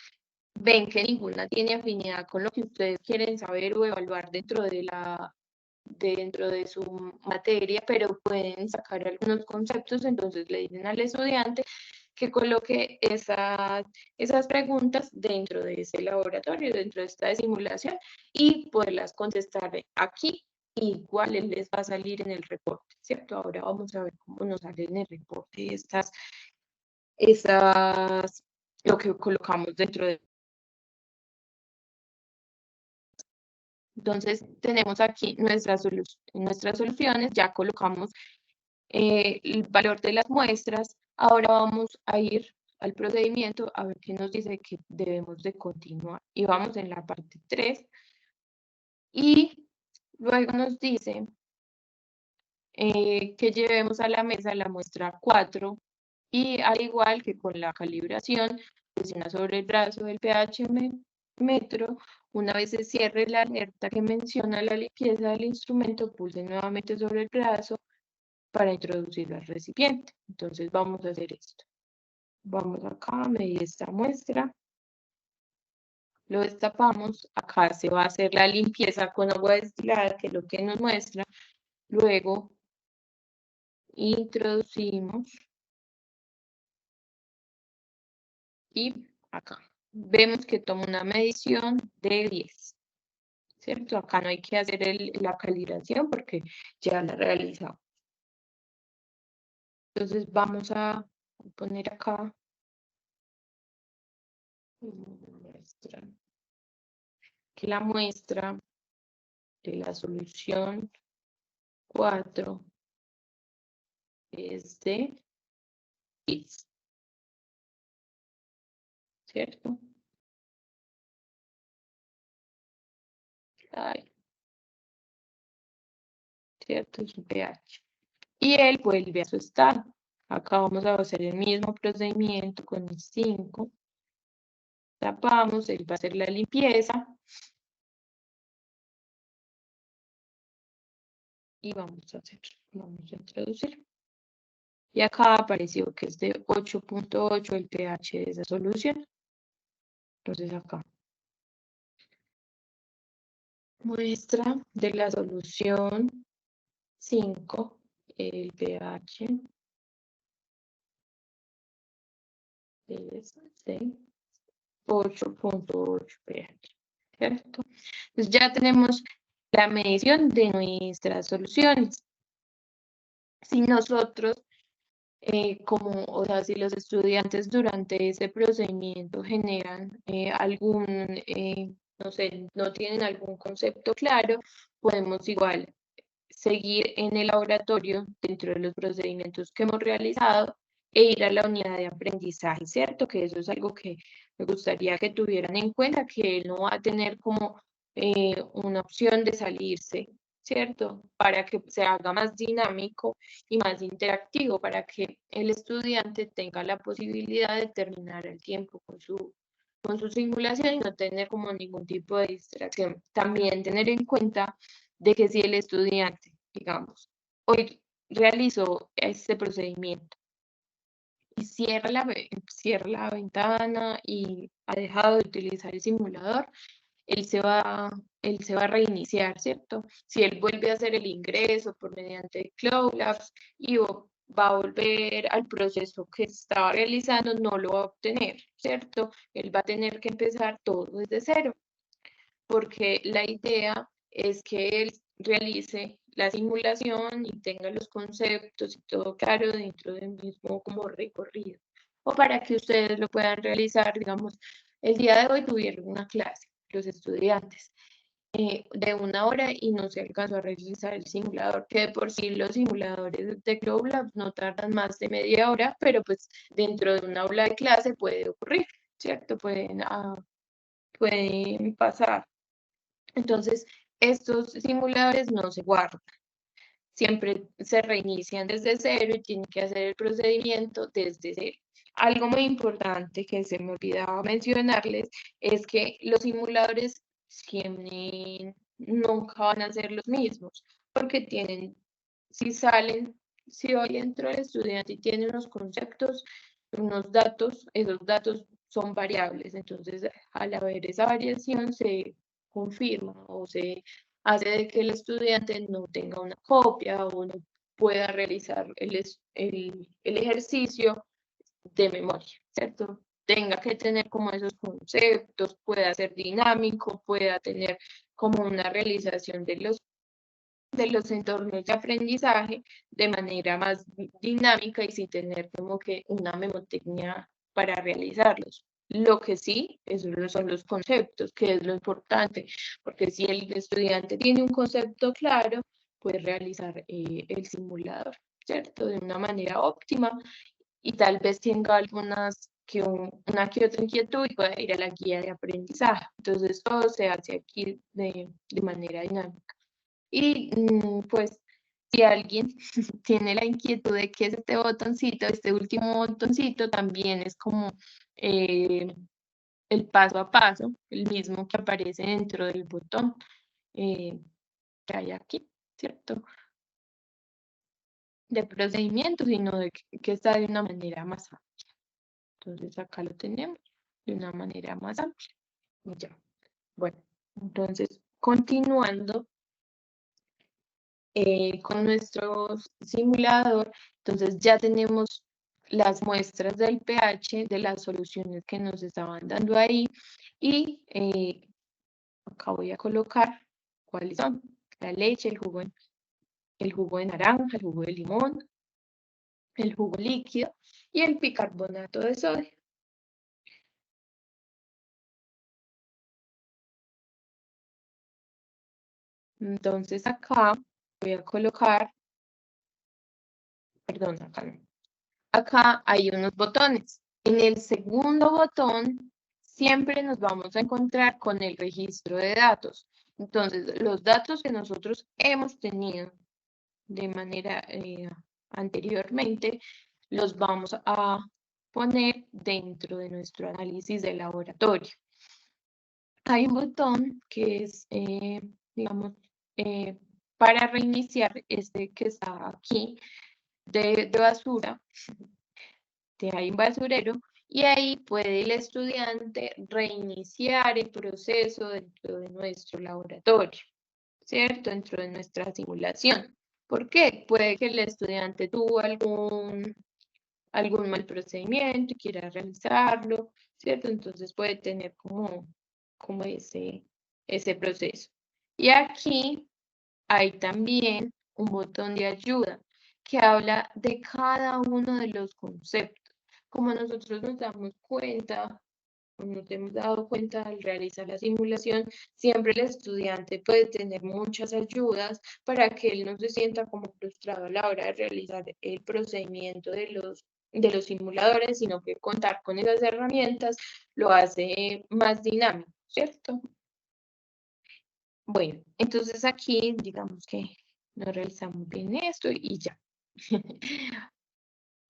ven que ninguna tiene afinidad con lo que ustedes quieren saber o evaluar dentro de su materia, pero pueden sacar algunos conceptos, entonces le dicen al estudiante que coloque esas preguntas dentro de ese laboratorio, dentro de esta simulación y poderlas contestar aquí y cuáles les va a salir en el reporte, ¿cierto? Ahora vamos a ver cómo nos sale en el reporte lo que colocamos dentro de. Entonces, tenemos aquí nuestras soluciones, ya colocamos el valor de las muestras. Ahora vamos a ir al procedimiento a ver qué nos dice que debemos de continuar. Y vamos en la parte 3 y luego nos dice que llevemos a la mesa la muestra 4 y al igual que con la calibración, presiona sobre el brazo del pH metro. Una vez se cierre la alerta que menciona la limpieza del instrumento, pulse nuevamente sobre el brazo para introducirlo al recipiente. Entonces vamos a hacer esto. Vamos acá a medir esta muestra. Lo destapamos. Acá se va a hacer la limpieza con agua destilada, que es lo que nos muestra. Luego introducimos y acá vemos que toma una medición de 10, ¿cierto? Acá no hay que hacer la calibración porque ya la realizamos. Entonces vamos a poner acá que la muestra de la solución 4 es de 10, ¿cierto? Ay, ¿cierto? Es un pH. Y él vuelve a su estado. Acá vamos a hacer el mismo procedimiento con el 5. Tapamos, él va a hacer la limpieza. Y vamos a introducir. Y acá apareció que es de 8.8 el pH de esa solución. Entonces acá. Muestra de la solución 5, el pH es de 8.8 pH, ¿cierto? Entonces ya tenemos la medición de nuestras soluciones. Si nosotros, o sea, si los estudiantes durante ese procedimiento generan no sé, no tienen algún concepto claro, podemos igual seguir en el laboratorio dentro de los procedimientos que hemos realizado e ir a la unidad de aprendizaje, ¿cierto? Que eso es algo que me gustaría que tuvieran en cuenta, que él no va a tener como una opción de salirse, ¿cierto? Para que se haga más dinámico y más interactivo, para que el estudiante tenga la posibilidad de terminar el tiempo con su simulación y no tener como ningún tipo de distracción. También tener en cuenta de que si el estudiante, digamos, hoy realizó este procedimiento y cierra la ventana y ha dejado de utilizar el simulador, él se va a reiniciar, ¿cierto? Si él vuelve a hacer el ingreso por mediante Cloud Labs y va a volver al proceso que estaba realizando, no lo va a obtener, ¿cierto? Él va a tener que empezar todo desde cero, porque la idea es que él realice la simulación y tenga los conceptos y todo claro dentro del mismo como recorrido. O para que ustedes lo puedan realizar, digamos, el día de hoy tuvieron una clase, los estudiantes, de 1 hora y no se alcanzó a realizar el simulador, que de por sí los simuladores de Cloud Labs no tardan más de media hora, pero pues dentro de una aula de clase puede ocurrir, ¿cierto? Pueden pasar. Entonces, estos simuladores no se guardan, siempre se reinician desde cero y tienen que hacer el procedimiento desde cero. Algo muy importante que se me olvidaba mencionarles es que los simuladores tienen nunca van a ser los mismos, porque tienen, si hoy entró el estudiante y tiene unos conceptos, unos datos, esos datos son variables, entonces al haber esa variación se confirma o se hace de que el estudiante no tenga una copia o no pueda realizar el ejercicio de memoria, ¿cierto? Tenga que tener como esos conceptos, pueda ser dinámico, pueda tener como una realización de los entornos de aprendizaje de manera más dinámica y sin tener como que una memotecnia para realizarlos. Lo que sí, esos son los conceptos, que es lo importante, porque si el estudiante tiene un concepto claro, puede realizar el simulador, ¿cierto? De una manera óptima y tal vez tenga una que otra inquietud y pueda ir a la guía de aprendizaje. Entonces todo se hace aquí de manera dinámica. Y pues si alguien tiene la inquietud de qué es este botoncito, este último botoncito también es como eh, el paso a paso, el mismo que aparece dentro del botón eh, que hay aquí, ¿cierto? De procedimiento, sino de que está de una manera más amplia. Entonces acá lo tenemos de una manera más amplia. Ya. Bueno, entonces continuando con nuestro simulador, entonces ya tenemos las muestras del pH de las soluciones que nos estaban dando ahí y acá voy a colocar cuáles son: la leche, el jugo de naranja, el jugo de limón, el jugo líquido y el bicarbonato de sodio. Entonces acá voy a colocar, perdón, acá no. Acá hay unos botones. En el segundo botón siempre nos vamos a encontrar con el registro de datos. Entonces, los datos que nosotros hemos tenido de manera anteriormente, los vamos a poner dentro de nuestro análisis de laboratorio. Hay un botón que es, digamos, eh, para reiniciar este que está aquí de basura, hay un basurero y ahí puede el estudiante reiniciar el proceso dentro de nuestro laboratorio, ¿cierto? Dentro de nuestra simulación. ¿Por qué? Puede que el estudiante tuvo algún mal procedimiento y quiera realizarlo, ¿cierto? Entonces puede tener como ese proceso. Y aquí hay también un botón de ayuda que habla de cada uno de los conceptos. Como nosotros nos damos cuenta, o nos hemos dado cuenta al realizar la simulación, siempre el estudiante puede tener muchas ayudas para que él no se sienta como frustrado a la hora de realizar el procedimiento de los simuladores, sino que contar con esas herramientas lo hace más dinámico, ¿cierto? Bueno, entonces aquí digamos que nos realizamos bien esto y ya.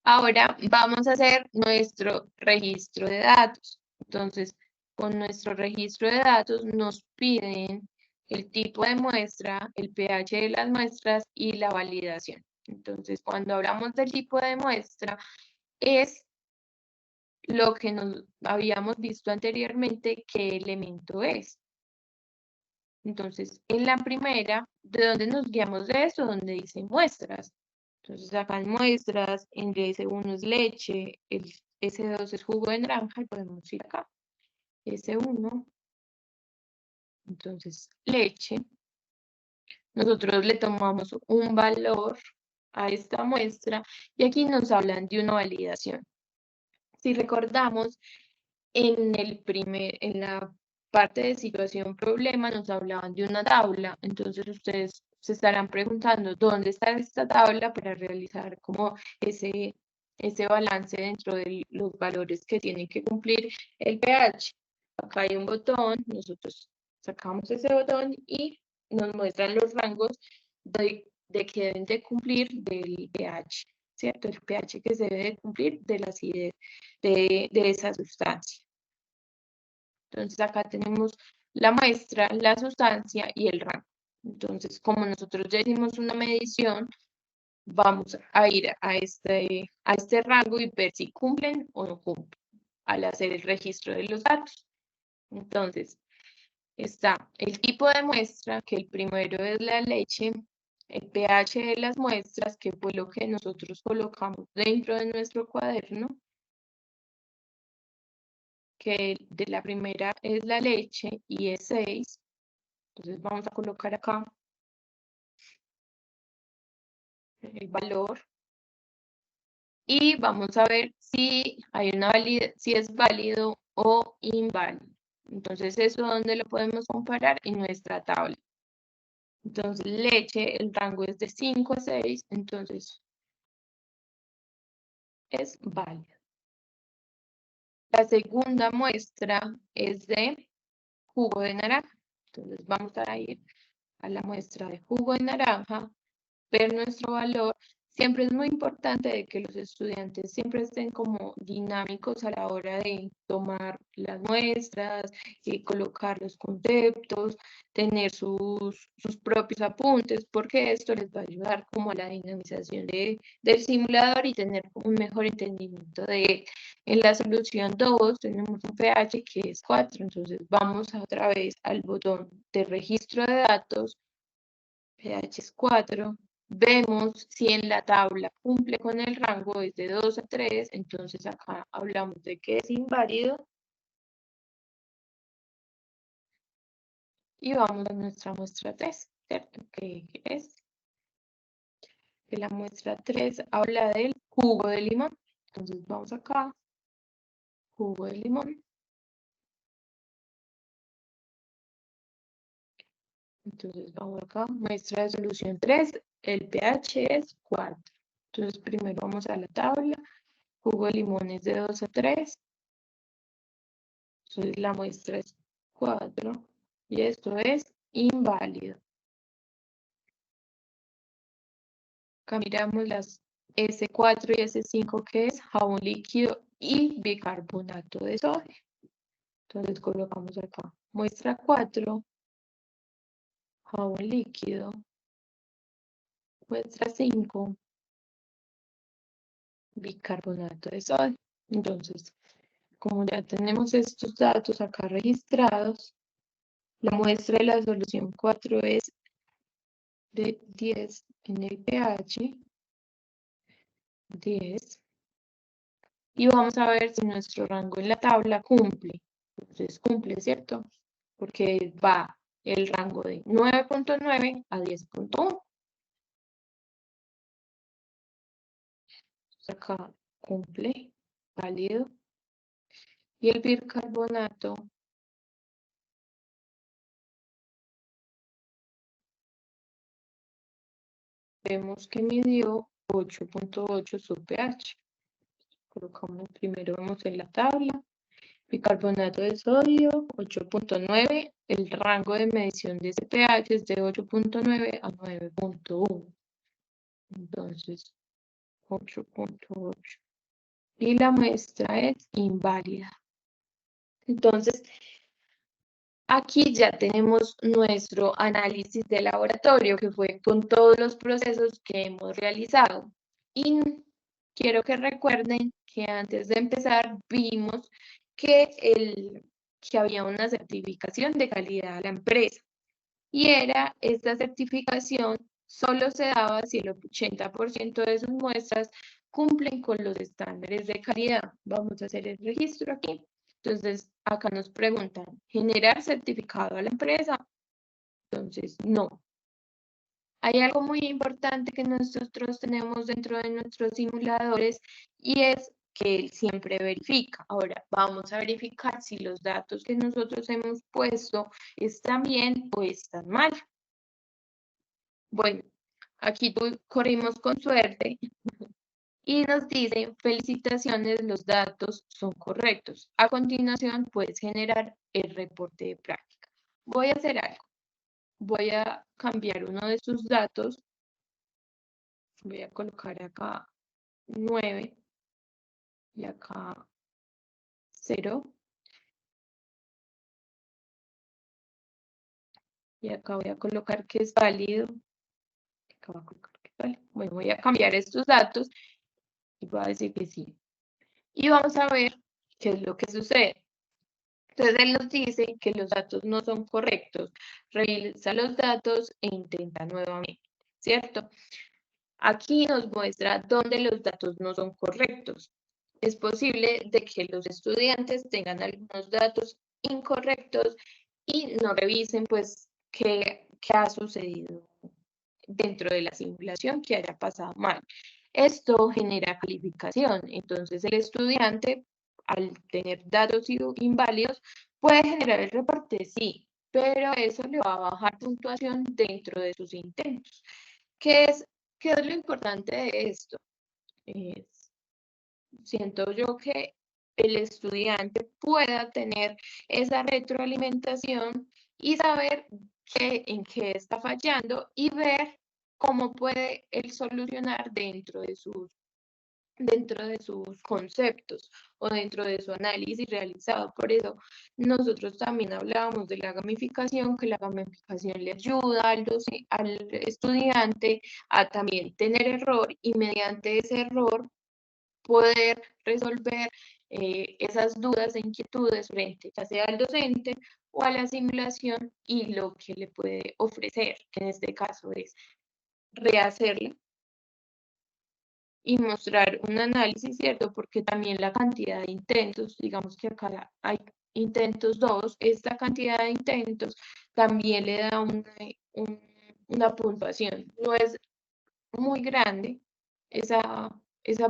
Ahora vamos a hacer nuestro registro de datos. Entonces, con nuestro registro de datos nos piden el tipo de muestra, el pH de las muestras y la validación. Entonces, cuando hablamos del tipo de muestra, es lo que nos habíamos visto anteriormente, qué elemento es. Entonces, en la primera, ¿de dónde nos guiamos de eso? Donde dice muestras. Entonces, acá en muestras, en S1 es leche, el S2 es jugo de naranja, y podemos ir acá. S1, entonces leche. Nosotros le tomamos un valor a esta muestra y aquí nos hablan de una validación. Si recordamos, en la parte de situación problema nos hablaban de una tabla, entonces ustedes se estarán preguntando dónde está esta tabla para realizar como ese balance dentro de los valores que tiene que cumplir el pH. Acá hay un botón, nosotros sacamos ese botón y nos muestran los rangos de que deben de cumplir del pH, ¿cierto? El pH que se debe de cumplir de la acidez de esa sustancia. Entonces acá tenemos la muestra, la sustancia y el rango. Entonces, como nosotros ya hicimos una medición, vamos a ir a este rango y ver si cumplen o no cumplen al hacer el registro de los datos. Entonces, está el tipo de muestra, que el primero es la leche, el pH de las muestras, que fue lo que nosotros colocamos dentro de nuestro cuaderno, que de la primera es la leche y es 6. Entonces vamos a colocar acá el valor y vamos a ver si hay una si es válido o inválido. Entonces, ¿eso dónde lo podemos comparar? En nuestra tabla. Entonces, leche, el rango es de 5 a 6, entonces es válido. La segunda muestra es de jugo de naranja. Entonces, vamos a ir a la muestra de jugo de naranja, ver nuestro valor. Siempre es muy importante de que los estudiantes siempre estén como dinámicos a la hora de tomar las muestras, colocar los conceptos, tener sus propios apuntes, porque esto les va a ayudar como a la dinamización del simulador y tener un mejor entendimiento de él. En la solución 2 tenemos un pH que es 4, entonces vamos otra vez al botón de registro de datos, pH es 4. Vemos si en la tabla cumple con el rango, es de 2 a 3, entonces acá hablamos de que es inválido. Y vamos a nuestra muestra 3, ¿cierto? Que es que la muestra 3 habla del jugo de limón. Entonces vamos acá, jugo de limón. Entonces vamos acá, muestra de solución 3, el pH es 4. Entonces primero vamos a la tabla, jugo de limón es de 2 a 3. Entonces la muestra es 4 y esto es inválido. Acá miramos las S4 y S5, que es jabón líquido y bicarbonato de sodio. Entonces colocamos acá muestra 4, jabón líquido, muestra 5, bicarbonato de sodio. Entonces, como ya tenemos estos datos acá registrados, la muestra de la solución 4 es de 10 en el pH, 10. Y vamos a ver si nuestro rango en la tabla cumple. Entonces cumple, ¿cierto? Porque va el rango de 9.9 a 10.1. Acá cumple, válido. Y el bicarbonato vemos que midió 8.8 su pH. Colocamos primero, vemos en la tabla. Bicarbonato de sodio, 8.9. El rango de medición de ese pH es de 8.9 a 9.1. Entonces, 8.8. Y la muestra es inválida. Entonces, aquí ya tenemos nuestro análisis de laboratorio, que fue con todos los procesos que hemos realizado. Y quiero que recuerden que antes de empezar vimos que había una certificación de calidad a la empresa. Y esta certificación solo se daba si el 80% de sus muestras cumplen con los estándares de calidad. Vamos a hacer el registro aquí. Entonces, acá nos preguntan, ¿generar certificado a la empresa? Entonces, no. Hay algo muy importante que nosotros tenemos dentro de nuestros simuladores y es que él siempre verifica. Ahora, vamos a verificar si los datos que nosotros hemos puesto están bien o están mal. Bueno, aquí corrimos con suerte y nos dice, felicitaciones, los datos son correctos. A continuación, puedes generar el reporte de práctica. Voy a hacer algo. Voy a cambiar uno de sus datos. Voy a colocar acá 9 y acá 0. Y acá voy a colocar que es válido. Acá voy a colocar que es válido. Bueno, voy a cambiar estos datos y voy a decir que sí. Y vamos a ver qué es lo que sucede. Entonces, él nos dice que los datos no son correctos. Revisa los datos e intenta nuevamente, ¿cierto? Aquí nos muestra dónde los datos no son correctos. Es posible de que los estudiantes tengan algunos datos incorrectos y no revisen, pues, qué ha sucedido dentro de la simulación que haya pasado mal. Esto genera calificación. Entonces, el estudiante, al tener datos inválidos, puede generar el reporte, sí, pero eso le va a bajar puntuación dentro de sus intentos. ¿Qué es lo importante de esto? Siento yo que el estudiante pueda tener esa retroalimentación y saber en qué está fallando y ver cómo puede él solucionar dentro de sus conceptos o dentro de su análisis realizado. Por eso nosotros también hablábamos de la gamificación, que la gamificación le ayuda al estudiante a también tener error y mediante ese error poder resolver esas dudas e inquietudes frente ya sea al docente o a la simulación y lo que le puede ofrecer, que en este caso es rehacerla y mostrar un análisis, ¿cierto? Porque también la cantidad de intentos, digamos que acá hay intentos 2, esta cantidad de intentos también le da una puntuación. No es muy grande esa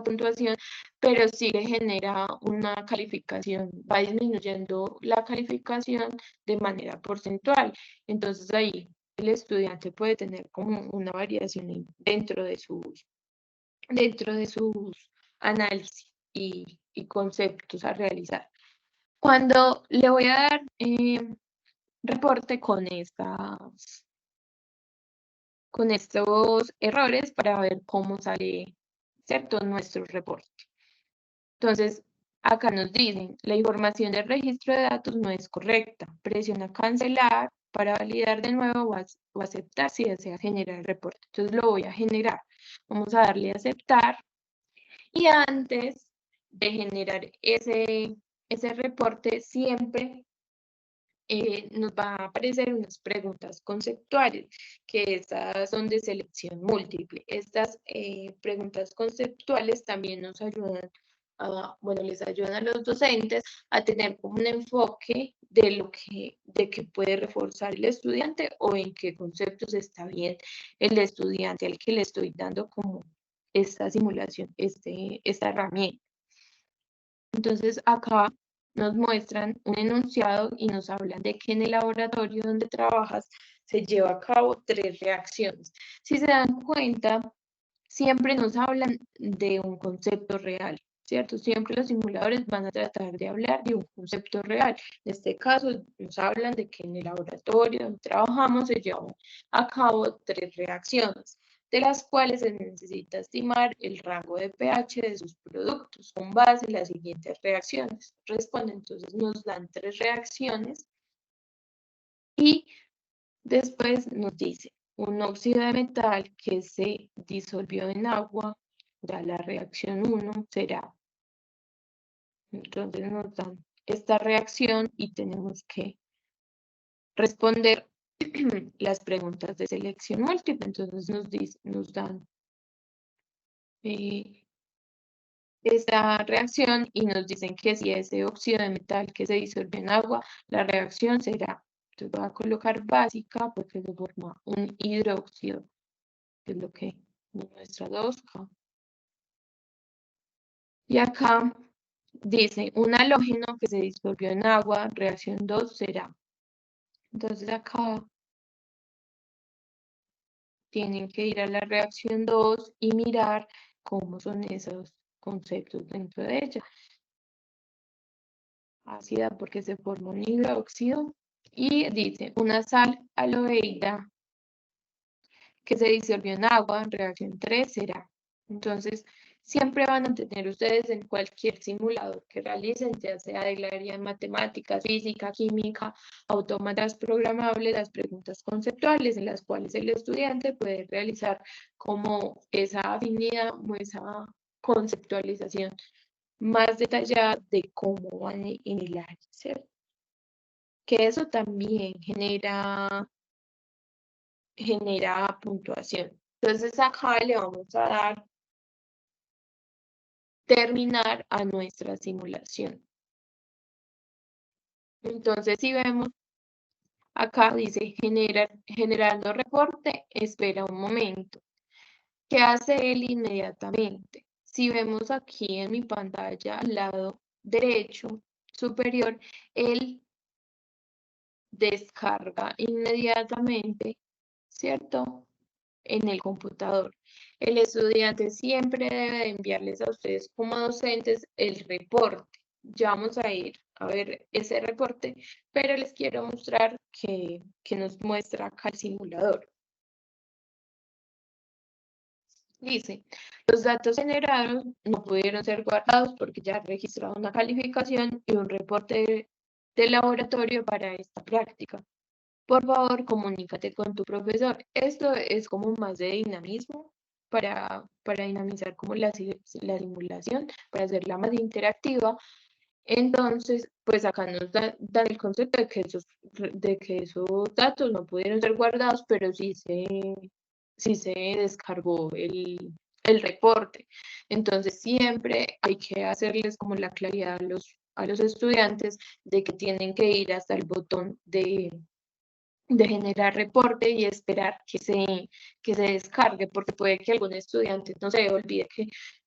puntuación, pero sí le genera una calificación, va disminuyendo la calificación de manera porcentual. Entonces ahí el estudiante puede tener como una variación dentro de sus análisis y conceptos a realizar. Cuando le voy a dar reporte con estos errores para ver cómo sale, ¿cierto?, nuestro reporte. Entonces, acá nos dicen, la información del registro de datos no es correcta. Presiona cancelar para validar de nuevo o aceptar si desea generar el reporte. Entonces, lo voy a generar. Vamos a darle a aceptar. Y antes de generar ese reporte, siempre nos va a aparecer unas preguntas conceptuales, que estas son de selección múltiple. Estas preguntas conceptuales también nos ayudan les ayudan a los docentes a tener un enfoque de que puede reforzar el estudiante o en qué conceptos está bien el estudiante al que le estoy dando como esta simulación, esta herramienta. Entonces, acá nos muestran un enunciado y nos hablan de que en el laboratorio donde trabajas se lleva a cabo 3 reacciones. Si se dan cuenta, siempre nos hablan de un concepto real, ¿cierto? Siempre los simuladores van a tratar de hablar de un concepto real. En este caso, nos hablan de que en el laboratorio donde trabajamos se llevan a cabo 3 reacciones, de las cuales se necesita estimar el rango de pH de sus productos con base en las siguientes reacciones. Responde, entonces nos dan 3 reacciones y después nos dice un óxido de metal que se disolvió en agua, la reacción 1 será. Entonces nos dan esta reacción y tenemos que responder las preguntas de selección múltiple. Entonces nos dan esta reacción y nos dicen que si ese óxido de metal que se disuelve en agua, la reacción será, entonces voy a colocar básica porque se forma un hidróxido, que es lo que nos muestra 2K. Y acá dice un halógeno que se disolvió en agua, reacción 2 será. Entonces acá tienen que ir a la reacción 2 y mirar cómo son esos conceptos dentro de ella. Ácida porque se forma un hidróxido y dice una sal aloeída que se disolvió en agua, reacción 3 será. Entonces, siempre van a tener ustedes en cualquier simulador que realicen, ya sea del área de matemáticas, física, química, autómatas programables, las preguntas conceptuales en las cuales el estudiante puede realizar como esa afinidad o esa conceptualización más detallada de cómo van en el área, ¿cierto? Que eso también genera puntuación. Entonces acá le vamos a dar terminar a nuestra simulación. Entonces, si vemos acá dice generando reporte, espera un momento. ¿Qué hace él inmediatamente? Si vemos aquí en mi pantalla al lado derecho superior, él descarga inmediatamente, ¿cierto? En el computador. El estudiante siempre debe enviarles a ustedes como docentes el reporte. Ya vamos a ir a ver ese reporte, pero les quiero mostrar que nos muestra acá el simulador. Dice, los datos generados no pudieron ser guardados porque ya han registrado una calificación y un reporte de laboratorio para esta práctica. Por favor, comunícate con tu profesor. Esto es como más de dinamismo para dinamizar como la simulación, para hacerla más interactiva. Entonces, pues acá nos dan el concepto de que esos datos no pudieron ser guardados, pero sí se descargó el reporte. Entonces, siempre hay que hacerles como la claridad a los estudiantes de que tienen que ir hasta el botón de generar reporte y esperar que se descargue, porque puede que algún estudiante no se olvide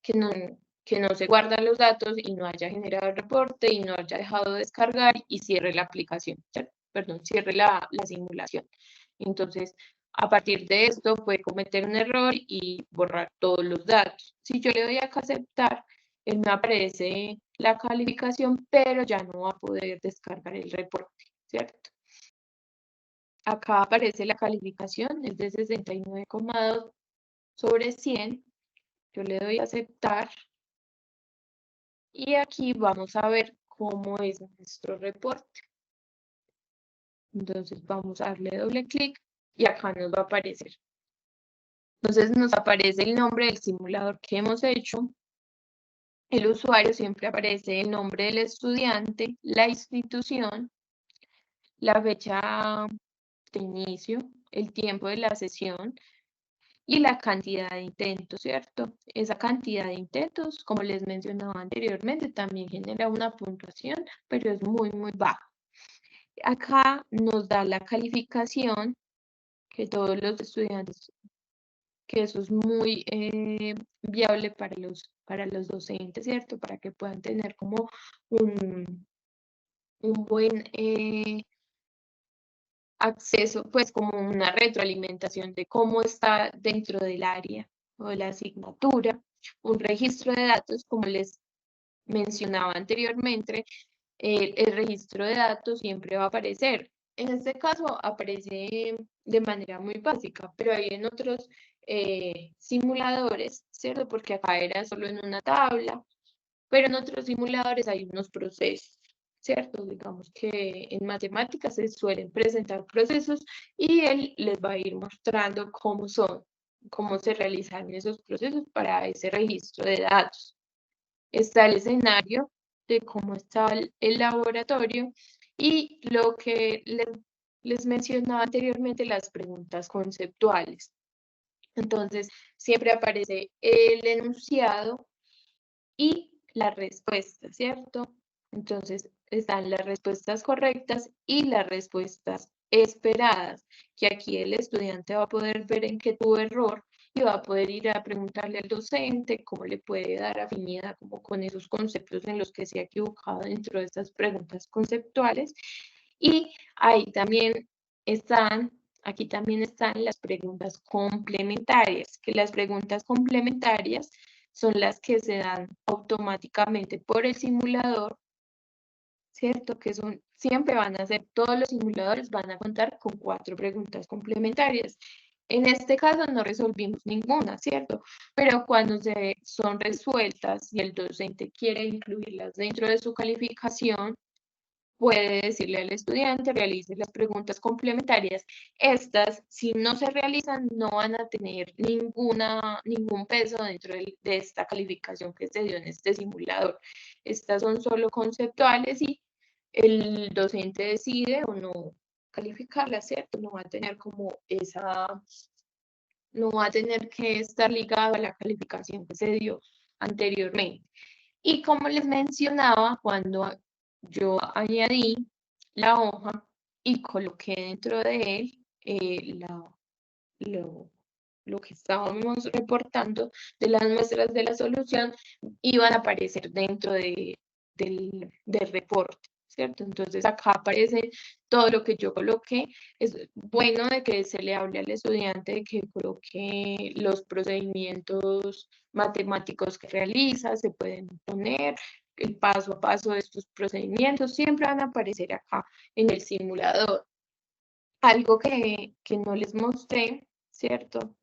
que no se guardan los datos y no haya generado el reporte y no haya dejado de descargar y cierre la aplicación, ¿cierto? Perdón, cierre la simulación. Entonces, a partir de esto puede cometer un error y borrar todos los datos. Si yo le doy acá a aceptar, él me aparece la calificación, pero ya no va a poder descargar el reporte, ¿cierto? Acá aparece la calificación, es de 69,2 sobre 100. Yo le doy a aceptar y aquí vamos a ver cómo es nuestro reporte. Entonces vamos a darle doble clic y acá nos va a aparecer. Entonces nos aparece el nombre del simulador que hemos hecho. El usuario siempre aparece el nombre del estudiante, la institución, la fecha de inicio, el tiempo de la sesión y la cantidad de intentos, ¿cierto? Esa cantidad de intentos, como les mencionaba anteriormente, también genera una puntuación, pero es muy, muy baja. Acá nos da la calificación que todos los estudiantes, que eso es muy viable para los docentes, ¿cierto? Para que puedan tener como un buen acceso, pues como una retroalimentación de cómo está dentro del área o de la asignatura, un registro de datos, como les mencionaba anteriormente, el registro de datos siempre va a aparecer. En este caso aparece de manera muy básica, pero hay en otros simuladores, ¿cierto? Porque acá era solo en una tabla, pero en otros simuladores hay unos procesos, ¿cierto? Digamos que en matemáticas se suelen presentar procesos y él les va a ir mostrando cómo son, cómo se realizan esos procesos para ese registro de datos. Está el escenario de cómo está el laboratorio y lo que les mencionaba anteriormente, las preguntas conceptuales. Entonces, siempre aparece el enunciado y la respuesta, ¿cierto? Entonces, están las respuestas correctas y las respuestas esperadas, que aquí el estudiante va a poder ver en qué tuvo error y va a poder ir a preguntarle al docente cómo le puede dar afinidad como con esos conceptos en los que se ha equivocado dentro de estas preguntas conceptuales. Y ahí también están, aquí también están las preguntas complementarias, que las preguntas complementarias son las que se dan automáticamente por el simulador, ¿cierto? Que son, siempre van a ser, todos los simuladores van a contar con 4 preguntas complementarias. En este caso no resolvimos ninguna, ¿cierto? Pero cuando son resueltas y el docente quiere incluirlas dentro de su calificación, puede decirle al estudiante, realice las preguntas complementarias. Estas, si no se realizan, no van a tener ningún peso dentro de esta calificación que se dio en este simulador. Estas son solo conceptuales y el docente decide o no calificarlas, ¿cierto? No va a tener como no va a tener que estar ligado a la calificación que se dio anteriormente. Y como les mencionaba, cuando yo añadí la hoja y coloqué dentro de él lo, lo que estábamos reportando de las muestras de la solución, iban a aparecer dentro del reporte, ¿cierto? Entonces acá aparece todo lo que yo coloqué. Es bueno de que se le hable al estudiante de que coloque los procedimientos matemáticos que realiza, se pueden poner el paso a paso de estos procedimientos, siempre van a aparecer acá en el simulador. Algo que no les mostré, ¿cierto?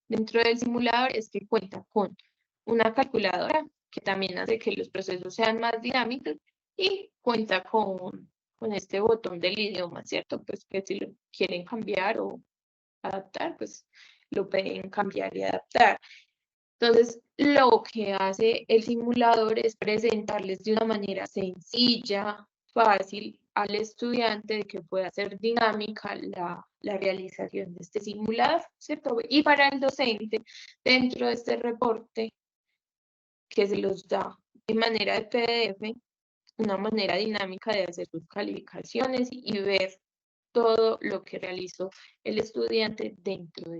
Dentro del simulador es que cuenta con una calculadora que también hace que los procesos sean más dinámicos y cuenta con este botón del idioma, ¿cierto? Pues que si lo quieren cambiar o adaptar, pues lo pueden cambiar y adaptar. Entonces, lo que hace el simulador es presentarles de una manera sencilla, fácil al estudiante de que pueda ser dinámica la realización de este simulador, ¿cierto? Y para el docente, dentro de este reporte que se los da de manera de PDF, una manera dinámica de hacer sus calificaciones y ver todo lo que realizó el estudiante dentro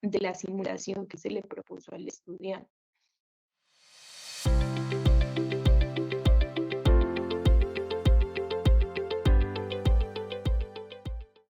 de la simulación que se le propuso al estudiante.